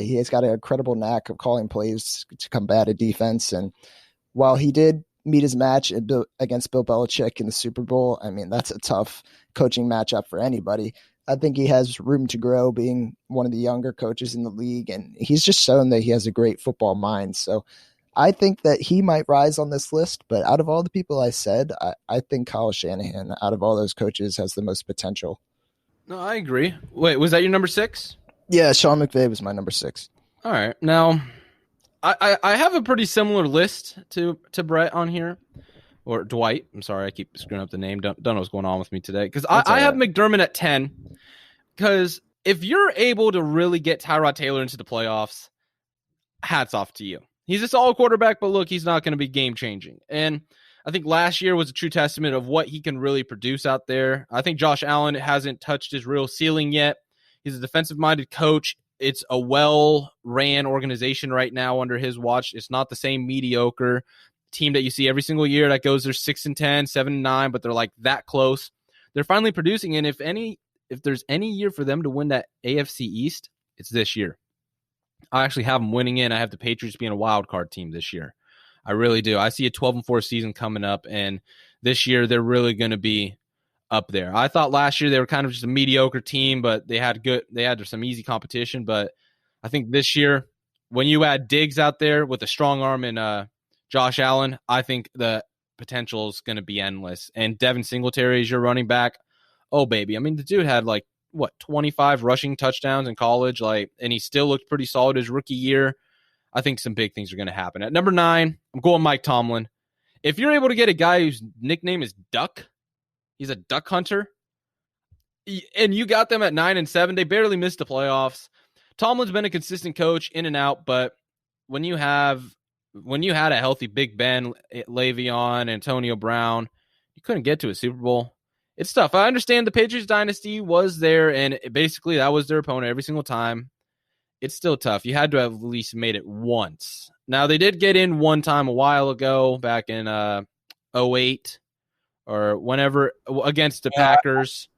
He has got an incredible knack of calling plays to combat a defense. And while he did meet his match against Bill Belichick in the Super Bowl, I mean, that's a tough coaching matchup for anybody. I think he has room to grow being one of the younger coaches in the league. And he's just shown that he has a great football mind. So I think that he might rise on this list, but out of all the people I said, I think Kyle Shanahan, out of all those coaches, has the most potential. No, I agree. Wait, was that your number 6? Yeah, Sean McVay was my number 6. All right. Now, I have a pretty similar list to Brett on here. Or Dwight. I'm sorry, I keep screwing up the name. Don't know what's going on with me today. Because I have McDermott at 10. Because if you're able to really get Tyrod Taylor into the playoffs, hats off to you. He's a solid quarterback, but look, he's not going to be game-changing. And I think last year was a true testament of what he can really produce out there. I think Josh Allen hasn't touched his real ceiling yet. He's a defensive-minded coach. It's a well-ran organization right now under his watch. It's not the same mediocre team that you see every single year that goes, they're 6-10, 7-9, but they're like that close. They're finally producing, and if there's any year for them to win that AFC East, it's this year. I actually have them winning in. I have the Patriots being a wild card team this year. I really do. I see a 12-4 season coming up, and this year they're really going to be up there. I thought last year they were kind of just a mediocre team, but they had some easy competition. But I think this year, when you add Diggs out there with a strong arm and Josh Allen, I think the potential is going to be endless. And Devin Singletary is your running back. Oh, baby. I mean, the dude had 25 rushing touchdowns in college, and he still looked pretty solid his rookie year. I think some big things are going to happen. At number 9, I'm going Mike Tomlin. If you're able to get a guy whose nickname is Duck, he's a duck hunter, and you got them at 9-7, they barely missed the playoffs. Tomlin's been a consistent coach in and out, but when you had a healthy Big Ben, Le'Veon, Antonio Brown, you couldn't get to a Super Bowl. It's tough. I understand the Patriots dynasty was there, and basically that was their opponent every single time. It's still tough. You had to have at least made it once. Now, they did get in one time a while ago, back in 2008 or whenever, against the Packers.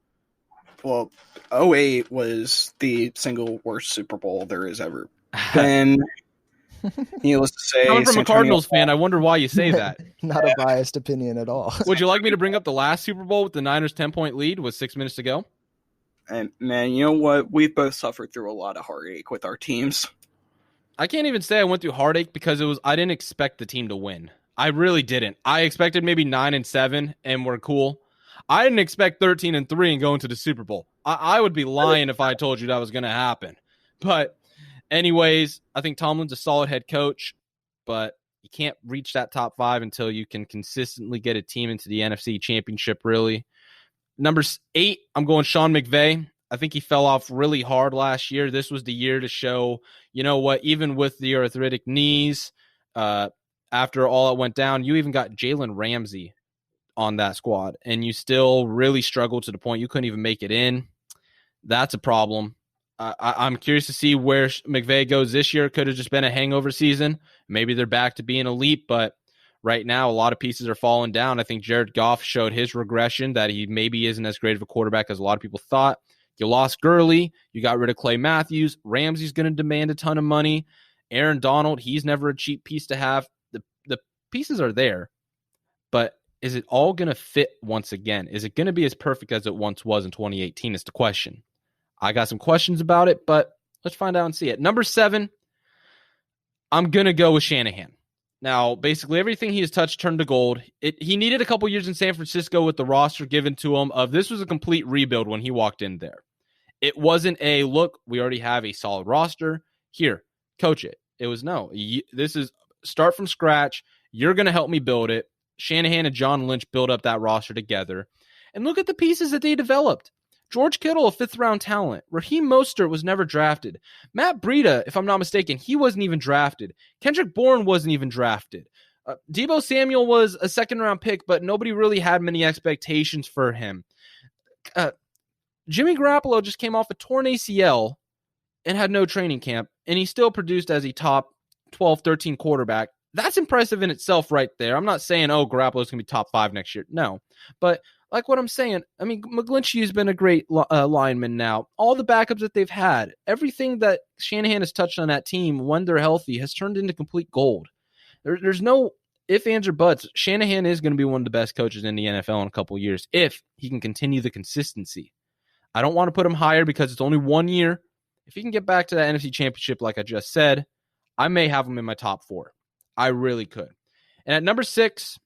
Well, 2008 was the single worst Super Bowl there has ever been. Needless to say, coming from a Cardinals fan, I wonder why you say that. Not a biased opinion at all. Would you like me to bring up the last Super Bowl with the Niners' 10-point lead with 6 minutes to go? And man, you know what? We've both suffered through a lot of heartache with our teams. I can't even say I went through heartache because I didn't expect the team to win. I really didn't. I expected maybe 9-7 and we're cool. I didn't expect 13-3 and go into the Super Bowl. I would be lying if I told you that was going to happen. But anyways, I think Tomlin's a solid head coach, but you can't reach that top 5 until you can consistently get a team into the NFC Championship, really. Number 8, I'm going Sean McVay. I think he fell off really hard last year. This was the year to show, you know what, even with the arthritic knees, after all it went down, you even got Jalen Ramsey on that squad, and you still really struggled to the point you couldn't even make it in. That's a problem. I'm curious to see where McVay goes this year. Could have just been a hangover season. Maybe they're back to being elite, but right now a lot of pieces are falling down. I think Jared Goff showed his regression, that he maybe isn't as great of a quarterback as a lot of people thought. You lost Gurley. You got rid of Clay Matthews. Ramsey's going to demand a ton of money. Aaron Donald, he's never a cheap piece to have. The pieces are there, but is it all going to fit once again? Is it going to be as perfect as it once was in 2018 is the question. I got some questions about it, but let's find out and see it. Number 7, I'm going to go with Shanahan. Now, basically everything he has touched turned to gold. He needed a couple years in San Francisco with the roster given to him this was a complete rebuild when he walked in there. It wasn't a, look, we already have a solid roster. Here, coach it. It was, no, this is start from scratch. You're going to help me build it. Shanahan and John Lynch build up that roster together. And look at the pieces that they developed. George Kittle, a 5th-round talent. Raheem Mostert was never drafted. Matt Breida, if I'm not mistaken, he wasn't even drafted. Kendrick Bourne wasn't even drafted. Deebo Samuel was a 2nd-round pick, but nobody really had many expectations for him. Jimmy Garoppolo just came off a torn ACL and had no training camp, and he still produced as a top 12, 13 quarterback. That's impressive in itself right there. I'm not saying, Garoppolo's going to be top 5 next year. No. But like what I'm saying, I mean, McGlinchey has been a great lineman now. All the backups that they've had, everything that Shanahan has touched on that team when they're healthy has turned into complete gold. There's no ifs, ands, or buts. Shanahan is going to be one of the best coaches in the NFL in a couple of years if he can continue the consistency. I don't want to put him higher because it's only 1 year. If he can get back to that NFC Championship, like I just said, I may have him in my top 4. I really could. And at number 6,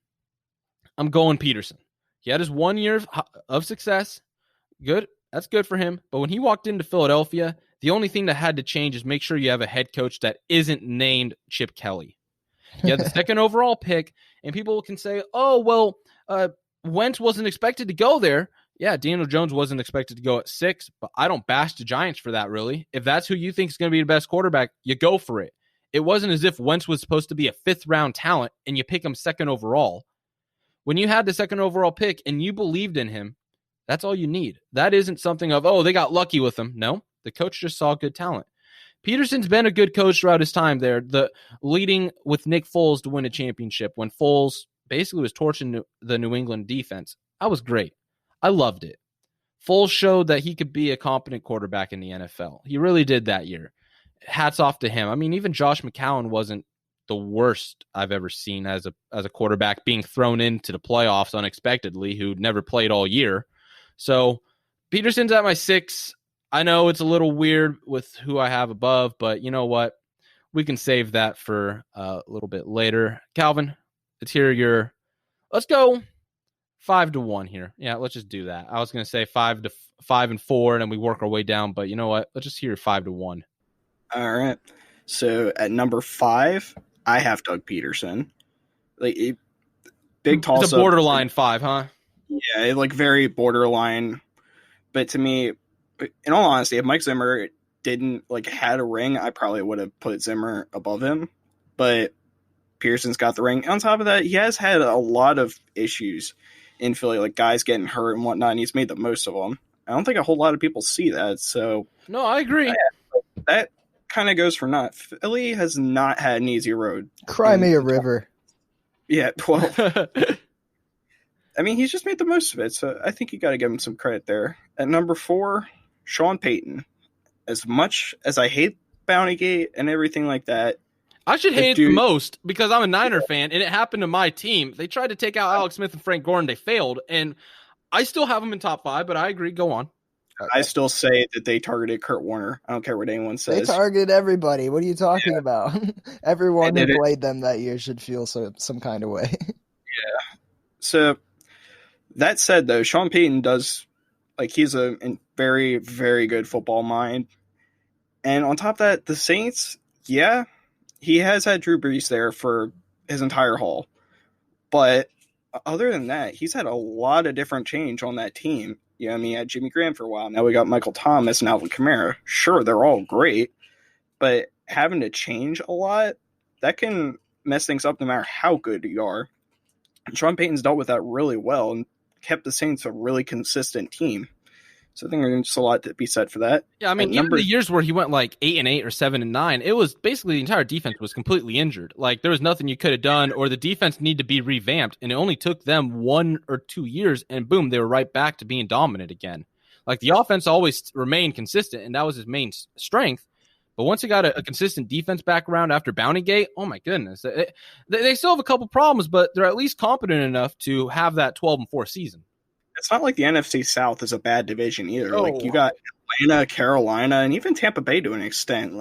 I'm going Peterson. He had his 1 year of success. Good. That's good for him. But when he walked into Philadelphia, the only thing that had to change is make sure you have a head coach that isn't named Chip Kelly. He had the 2nd overall pick, and people can say, Wentz wasn't expected to go there. Yeah, Daniel Jones wasn't expected to go at 6, but I don't bash the Giants for that, really. If that's who you think is going to be the best quarterback, you go for it. It wasn't as if Wentz was supposed to be a 5th-round talent and you pick him 2nd overall. When you had the 2nd overall pick and you believed in him, that's all you need. That isn't something of, they got lucky with him. No, the coach just saw good talent. Peterson's been a good coach throughout his time there, leading with Nick Foles to win a championship when Foles basically was torching the New England defense. That was great. I loved it. Foles showed that he could be a competent quarterback in the NFL. He really did that year. Hats off to him. I mean, even Josh McCown wasn't the worst I've ever seen as a quarterback being thrown into the playoffs unexpectedly, who never played all year. So Peterson's at my 6. I know it's a little weird with who I have above, but you know what? We can save that for a little bit later. Calvin, let's hear let's go 5-1 here. Yeah, let's just do that. I was going to say 5 and 4, and then we work our way down, but you know what? Let's just hear 5-1. All right. So at number 5, I have Doug Peterson. Big toss-up. It's a borderline 5, huh? Yeah, very borderline. But to me, in all honesty, if Mike Zimmer didn't had a ring, I probably would have put Zimmer above him. But Peterson's got the ring. On top of that, he has had a lot of issues in Philly, guys getting hurt and whatnot, and he's made the most of them. I don't think a whole lot of people see that. So no, I agree. That kind of goes for naught. Philly has not had an easy road. Cry me a river. Yeah, well, I mean, he's just made the most of it, so I think you got to give him some credit there. At number 4, Sean Payton. As much as I hate Bountygate and everything like that, I should hate it the most because I'm a Niner fan, and it happened to my team. They tried to take out Alex Smith and Frank Gordon. They failed, and I still have them in top 5, but I agree. Go on. I still say that they targeted Kurt Warner. I don't care what anyone says. They targeted everybody. What are you talking about? Everyone who played them that year should feel some kind of way. Yeah. So that said, though, Sean Payton does he's a very, very good football mind. And on top of that, the Saints, yeah, he has had Drew Brees there for his entire haul. But other than that, he's had a lot of different change on that team. You know, I mean, had Jimmy Graham for a while. Now we got Michael Thomas and Alvin Kamara. Sure, they're all great, but having to change a lot, that can mess things up no matter how good you are. And Sean Payton's dealt with that really well and kept the Saints a really consistent team. So I think there's just a lot to be said for that. Yeah, I mean, even the years where he went 8-8 or 7-9, it was basically the entire defense was completely injured. There was nothing you could have done, or the defense needed to be revamped, and it only took them 1 or 2 years, and boom, they were right back to being dominant again. The offense always remained consistent, and that was his main strength. But once he got a consistent defense back around after Bountygate, oh my goodness, they still have a couple problems, but they're at least competent enough to have that 12-4 season. It's not like the NFC South is a bad division either. Oh. You got Atlanta, Carolina, and even Tampa Bay to an extent.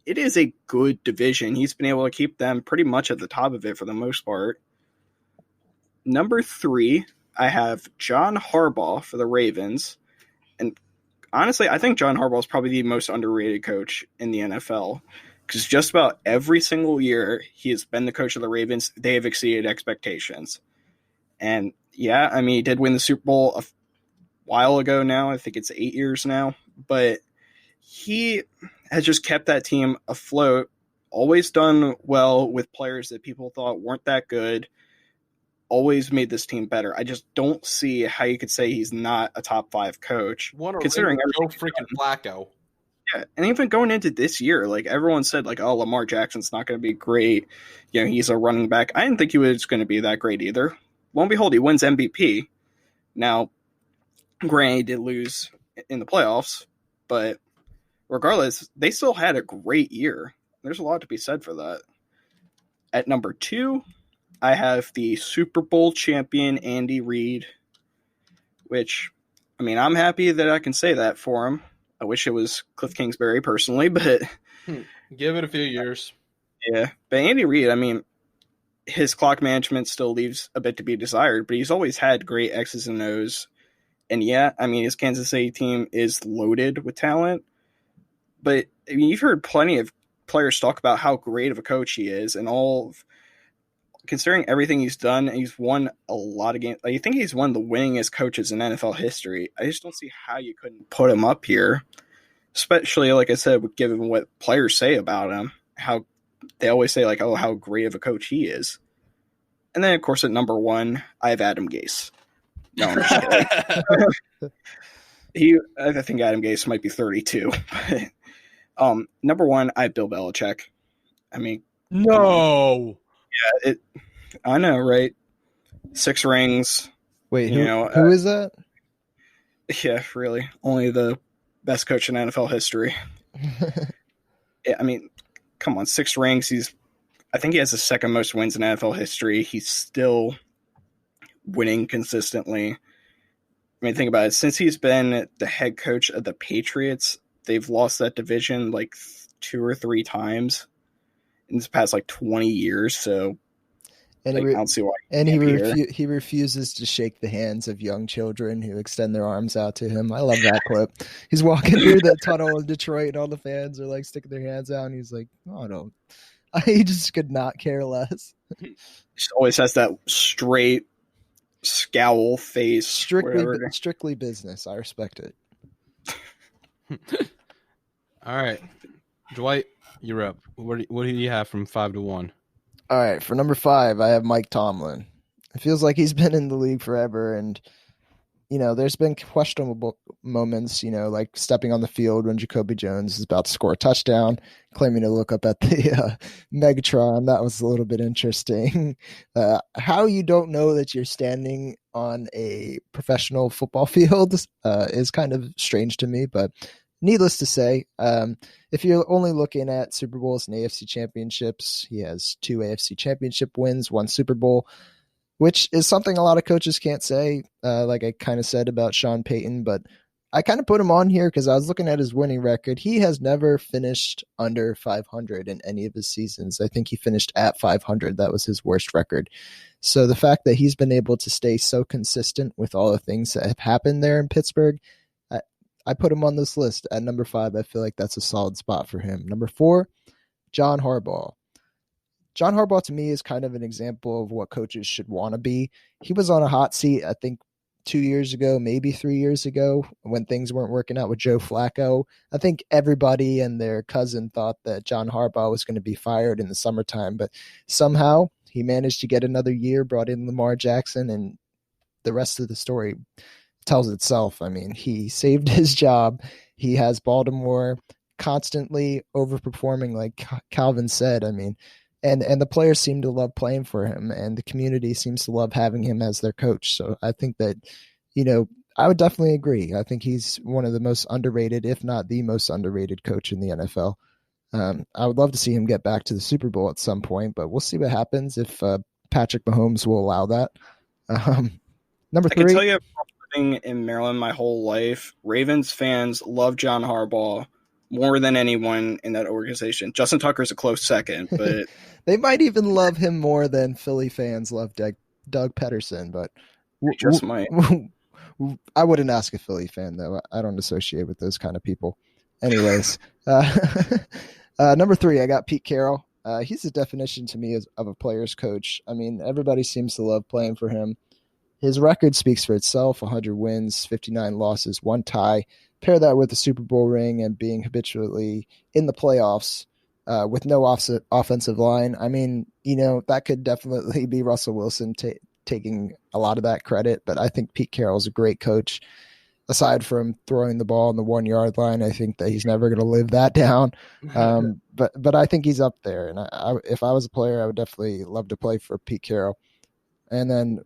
It is a good division. He's been able to keep them pretty much at the top of it for the most part. Number 3, I have John Harbaugh for the Ravens. And honestly, I think John Harbaugh is probably the most underrated coach in the NFL. Because just about every single year he has been the coach of the Ravens, they have exceeded expectations. And yeah, I mean, he did win the Super Bowl a while ago now. I think it's 8 years now. But he has just kept that team afloat, always done well with players that people thought weren't that good, always made this team better. I just don't see how you could say he's not a top 5 coach. What a considering Joe everything he's freaking Flacco. Yeah, and even going into this year, like everyone said, like, oh, Lamar Jackson's not going to be great. You know, he's a running back. I didn't think he was going to be that great either. Lo and behold, he wins MVP. Now, granted, he did lose in the playoffs, but regardless, they still had a great year. There's a lot to be said for that. At number 2, I have the Super Bowl champion Andy Reid, which, I mean, I'm happy that I can say that for him. I wish it was Cliff Kingsbury personally, but Give it a few years. yeah. But Andy Reid, I mean, his clock management still leaves a bit to be desired, but he's always had great X's and O's. And yeah, I mean, his Kansas City team is loaded with talent, but I mean, you've heard plenty of players talk about how great of a coach he is, and considering everything he's done, he's won a lot of games. I think he's one of the winningest coaches in NFL history. I just don't see how you couldn't put him up here, especially, like I said, given what players say about him, how they always say, like, oh, how great of a coach he is. And then, of course, at number 1, I have Adam Gase. No, I'm just kidding. I think Adam Gase might be 32. Number 1, I have Bill Belichick. I mean, No. yeah, I know, right? 6 rings. Wait, who is that? Yeah, really. Only the best coach in NFL history. Yeah, I mean, come on, 6 rings. I think he has the second most wins in NFL history. He's still winning consistently. I mean, think about it. Since he's been the head coach of the Patriots, they've lost that division like 2 or 3 times in this past like 20 years. So And I don't see why. he refuses to shake the hands of young children who extend their arms out to him. I love that clip. He's walking through the tunnel in Detroit, and all the fans are like sticking their hands out, and he's like, "Oh no," he just could not care less. He always has that straight scowl face. Strictly business. I respect it. All right, Dwight, you're up. What do you have from 5 to 1? All right, for number 5, I have Mike Tomlin. It feels like he's been in the league forever, and there's been questionable moments, like stepping on the field when Jacoby Jones is about to score a touchdown, claiming to look up at the Megatron. That was a little bit interesting. How you don't know that you're standing on a professional football field is kind of strange to me, but needless to say, if you're only looking at Super Bowls and AFC championships, he has 2 AFC championship wins, 1 Super Bowl, which is something a lot of coaches can't say, like I kind of said about Sean Payton, but I kind of put him on here because I was looking at his winning record. He has never finished under 500 in any of his seasons. I think he finished at 500. That was his worst record. So the fact that he's been able to stay so consistent with all the things that have happened there in Pittsburgh, I put him on this list at number 5. I feel like that's a solid spot for him. Number 4, John Harbaugh. John Harbaugh to me is kind of an example of what coaches should want to be. He was on a hot seat, I think, 2 years ago, maybe 3 years ago, when things weren't working out with Joe Flacco. I think everybody and their cousin thought that John Harbaugh was going to be fired in the summertime, but somehow he managed to get another year, brought in Lamar Jackson, and the rest of the story tells itself. I mean, he saved his job. He has Baltimore constantly overperforming, like Calvin said. I mean, and the players seem to love playing for him, and the community seems to love having him as their coach. So I think that, I would definitely agree. I think he's one of the most underrated, if not the most underrated coach in the NFL. I would love to see him get back to the Super Bowl at some point, but we'll see what happens if Patrick Mahomes will allow that. Number 3. I can tell you, living in Maryland my whole life, Ravens fans love John Harbaugh more than anyone in that organization. Justin Tucker's a close second, but they might even love him more than Philly fans love Doug Peterson, but just might. I wouldn't ask a Philly fan, though. I don't associate with those kind of people. Anyways, number 3, I got Pete Carroll. He's the definition to me of a player's coach. I mean, everybody seems to love playing for him. his record speaks for itself: 100 wins, 59 losses, 1 tie. Pair that with the Super Bowl ring and being habitually in the playoffs with no offensive line. I mean, that could definitely be Russell Wilson taking a lot of that credit, but I think Pete Carroll's a great coach. Aside from throwing the ball on the 1 yard line, I think that he's never going to live that down. But I think he's up there. And if I was a player, I would definitely love to play for Pete Carroll. And then,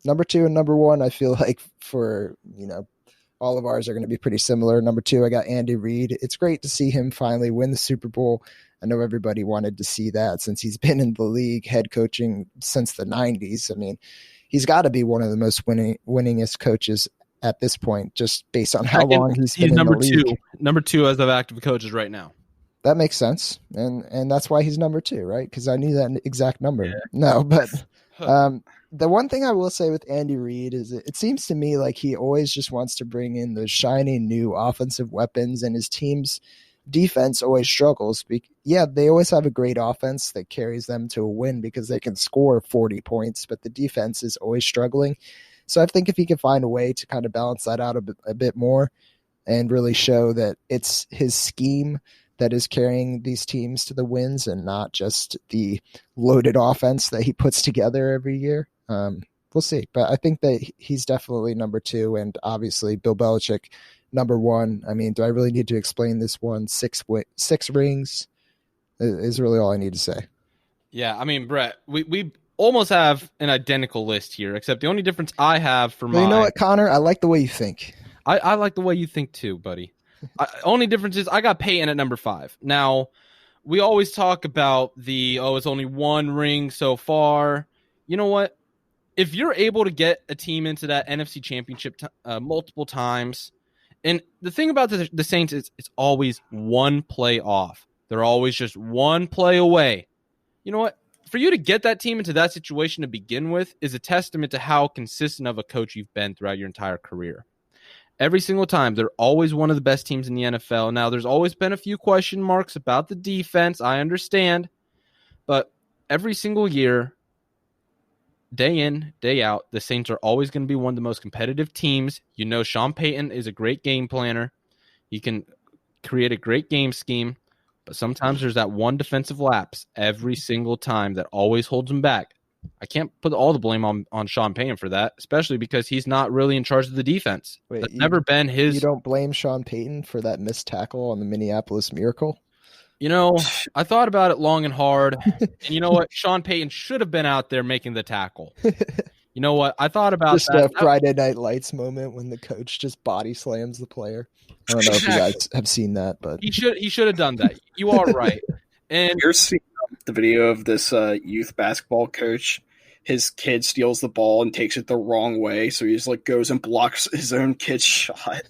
number 2 and number 1, I feel like for, all of ours are going to be pretty similar. Number 2, I got Andy Reid. It's great to see him finally win the Super Bowl. I know everybody wanted to see that since he's been in the league head coaching since the 90s. I mean, he's got to be one of the most winningest coaches at this point, just based on how long he's been in the league. Number 2 as of active coaches right now. That makes sense. And that's why he's number 2, right? Because I knew that exact number. Yeah. No, but the one thing I will say with Andy Reid is it seems to me like he always just wants to bring in those shiny new offensive weapons, and his team's defense always struggles. They always have a great offense that carries them to a win because they can score 40 points, but the defense is always struggling. So I think if he can find a way to kind of balance that out a bit more and really show that it's his scheme that is carrying these teams to the wins and not just the loaded offense that he puts together every year, we'll see. But I think that he's definitely number 2, and obviously Bill Belichick, number 1. I mean, do I really need to explain this one? 6 rings is really all I need to say. Yeah, I mean, Brett, we almost have an identical list here, except the only difference I have for You know what, Connor? I like the way you think. I like the way you think too, buddy. Only difference is I got Peyton at number 5. Now, we always talk about it's only 1 ring so far. You know what? If you're able to get a team into that NFC Championship multiple times, and the thing about the Saints is it's always 1 play off. They're always just 1 play away. You know what? For you to get that team into that situation to begin with is a testament to how consistent of a coach you've been throughout your entire career. Every single time, they're always one of the best teams in the NFL. Now, there's always been a few question marks about the defense. I understand. But every single year, day in, day out, the Saints are always going to be one of the most competitive teams. You know, Sean Payton is a great game planner. He can create a great game scheme. But sometimes there's that one defensive lapse every single time that always holds him back. I can't put all the blame on Sean Payton for that, especially because he's not really in charge of the defense. Wait, That's never been his. You don't blame Sean Payton for that missed tackle on the Minneapolis Miracle? You know, I thought about it long and hard. And you know what? Sean Payton should have been out there making the tackle. You know what? I thought about just a Friday Night Lights moment when the coach just body slams the player. I don't know if you guys have seen that, but he should have done that. You are right. And you're seeing the video of this youth basketball coach. His kid steals the ball and takes it the wrong way, so he just goes and blocks his own kid's shot.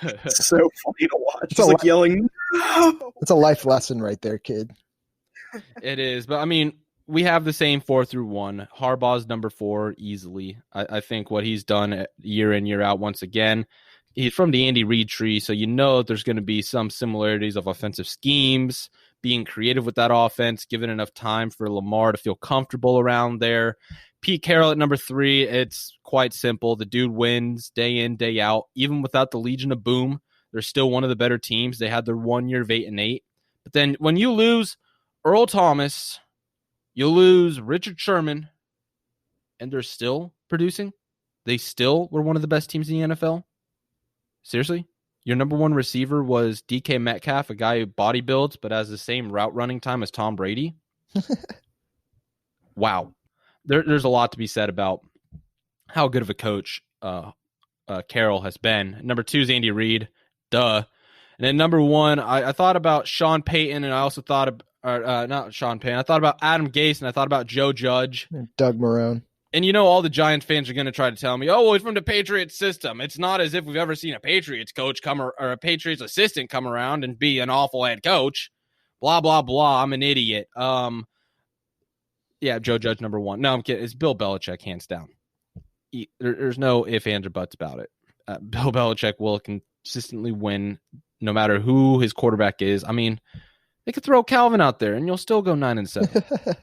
It's so funny to watch. It's yelling. No! It's a life lesson right there, kid. It is, but I mean, we have the same 4 through 1. Harbaugh's number 4 easily. I think what he's done year in, year out, once again, he's from the Andy Reid tree, so you know there's going to be some similarities of offensive schemes, being creative with that offense, giving enough time for Lamar to feel comfortable around there. Pete Carroll at number 3, it's quite simple. The dude wins day in, day out. Even without the Legion of Boom, they're still one of the better teams. They had their 1 year of 8-8. But then when you lose Earl Thomas, you lose Richard Sherman, and they're still producing. They still were one of the best teams in the NFL. Seriously? Your number 1 receiver was DK Metcalf, a guy who body builds but has the same route running time as Tom Brady. Wow. There's a lot to be said about how good of a coach Carroll has been. Number 2 is Andy Reid. Duh. And then number 1, I thought about Sean Payton, and I also thought not Sean Payton. I thought about Adam Gase, and I thought about Joe Judge. And Doug Marrone. And you know, all the Giants fans are going to try to tell me, oh, well, he's from the Patriots system. It's not as if we've ever seen a Patriots coach or a Patriots assistant come around and be an awful head coach. Blah, blah, blah. I'm an idiot. Yeah, Joe Judge, number 1. No, I'm kidding. It's Bill Belichick, hands down. There's no ifs, ands, or buts about it. Bill Belichick will consistently win no matter who his quarterback is. I mean, they could throw Calvin out there, and you'll still go 9-7.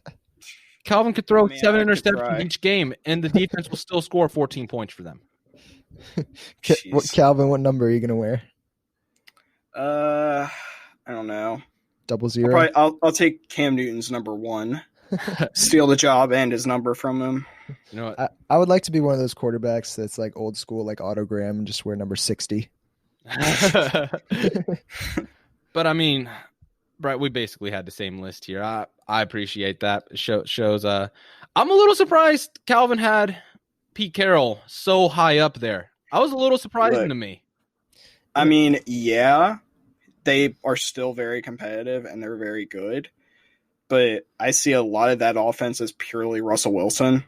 Calvin could throw I mean, 7 I could interceptions try. each game, and the defense will still score 14 points for them. Jeez. Calvin, what number are you gonna wear? I don't know. 00? I'll take Cam Newton's number 1, steal the job and his number from him. You know what? I would like to be one of those quarterbacks that's like old school, like autogram, and just wear number 60. But I mean, Brett, we basically had the same list here. I appreciate that. It shows. I'm a little surprised Calvin had Pete Carroll so high up there. I was a little surprising Look, to me. I mean, yeah, they are still very competitive and they're very good, but I see a lot of that offense as purely Russell Wilson.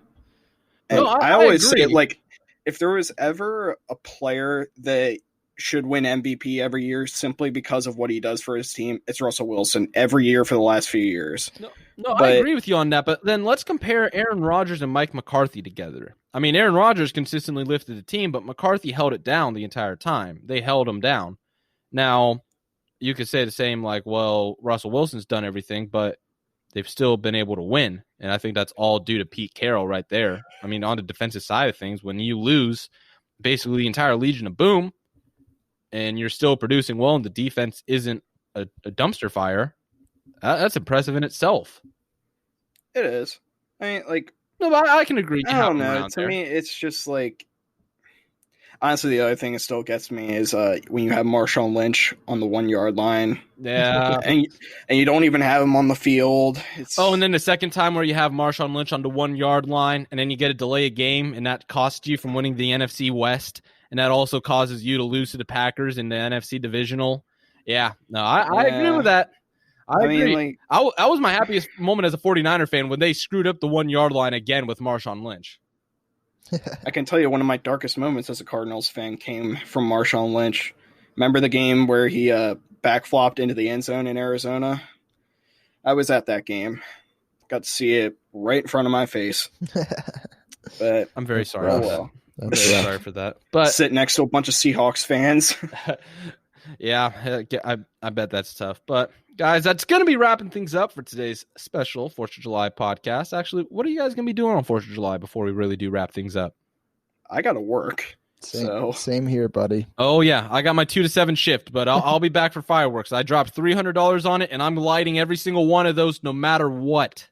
And No, I always say, agree. like, if there was ever a player that should win MVP every year simply because of what he does for his team, it's Russell Wilson every year for the last few years. No, I But- agree with you on that. But then let's compare Aaron Rodgers and Mike McCarthy together. I mean, Aaron Rodgers consistently lifted the team, but McCarthy held it down the entire time. They held him down. Now, you could say the same, like, well, Russell Wilson's done everything, but they've still been able to win. And I think that's all due to Pete Carroll right there. I mean, on the defensive side of things, when you lose basically the entire Legion of Boom and you're still producing well and the defense isn't a dumpster fire, that's impressive in itself. It is. I mean, like, No, but I can agree. I don't know. To me, it's just like, honestly, the other thing that still gets me is when you have Marshawn Lynch on the 1 yard line, Yeah. and you don't even have him on the field. It's, Oh, and then the second time where you have Marshawn Lynch on the 1 yard line, and then you get a delay a game, and that costs you from winning the NFC West, and that also causes you to lose to the Packers in the NFC Divisional. Yeah, no, I agree Yeah. with that. I mean, agree. like, I was my happiest moment as a 49er fan when they screwed up the 1 yard line again with Marshawn Lynch. I can tell you one of my darkest moments as a Cardinals fan came from Marshawn Lynch. Remember the game where he backflopped into the end zone in Arizona? I was at that game. Got to see it right in front of my face. But I'm very sorry. rough. For that. well, I'm That's very rough. sorry for that. But sit next to a bunch of Seahawks fans. yeah, I bet that's tough. But guys, that's going to be wrapping things up for today's special 4th of July podcast. Actually, what are you guys going to be doing on 4th of July before we really do wrap things up? I got to work. So- Same here, buddy. Oh, yeah. I got my 2 to 7 shift, but I'll be back for fireworks. I dropped $300 on it, and I'm lighting every single one of those no matter what.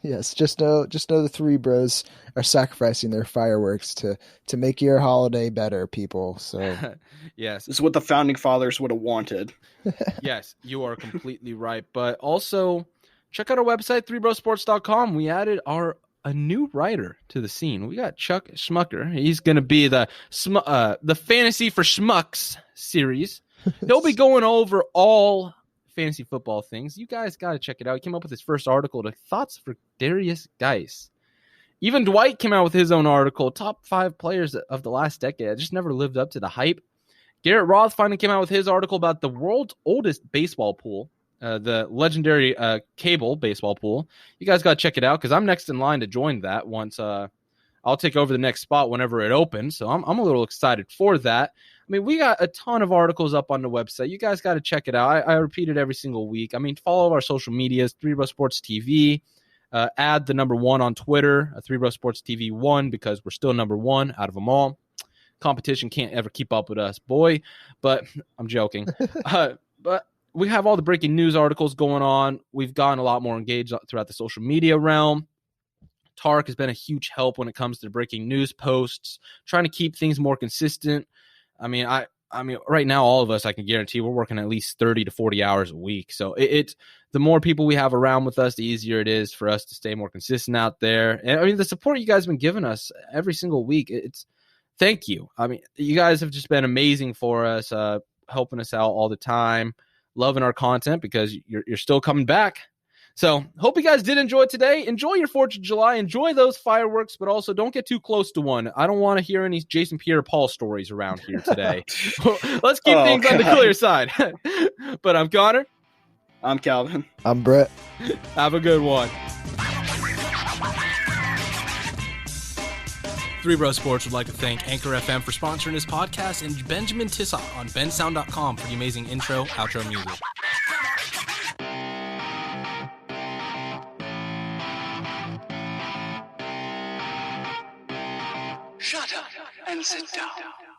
Yes, just know the three bros are sacrificing their fireworks to make your holiday better, people. So Yes. This is what the founding fathers would have wanted. Yes, you are completely right. But also, check out our website, 3brosports.com. We added a new writer to the scene. We got Chuck Schmucker. He's going to be the Fantasy for Schmucks series. He'll be going over all fantasy football things. You guys got to check it out. He came up with his first article, the thoughts for Darius Geis. Even Dwight came out with his own article, top 5 players of the last decade. I just never lived up to the hype. Garrett Roth finally came out with his article about the world's oldest baseball pool, the legendary cable baseball pool. You guys got to check it out because I'm next in line to join that once I'll take over the next spot whenever it opens. So I'm a little excited for that. I mean, we got a ton of articles up on the website. You guys got to check it out. I repeat it every single week. I mean, follow our social medias, 3Bro Sports TV. Add the number 1 on Twitter, 3Bro Sports TV 1, because we're still number 1 out of them all. Competition can't ever keep up with us, boy. But I'm joking. But we have all the breaking news articles going on. We've gotten a lot more engaged throughout the social media realm. Tarek has been a huge help when it comes to breaking news posts, trying to keep things more consistent. I mean, right now, all of us, I can guarantee we're working at least 30 to 40 hours a week. So it's the more people we have around with us, the easier it is for us to stay more consistent out there. And I mean, the support you guys have been giving us every single week, thank you. I mean, you guys have just been amazing for us, helping us out all the time, loving our content because you're still coming back. So hope you guys did enjoy today. Enjoy your 4th of July. Enjoy those fireworks, but also don't get too close to one. I don't want to hear any Jason Pierre-Paul stories around here today. Let's keep things on the clear side. But I'm Connor. I'm Calvin. I'm Brett. Have a good one. 3Bro Sports would like to thank Anchor FM for sponsoring this podcast and Benjamin Tissot on bensound.com for the amazing intro, outro music. Shut up and sit down.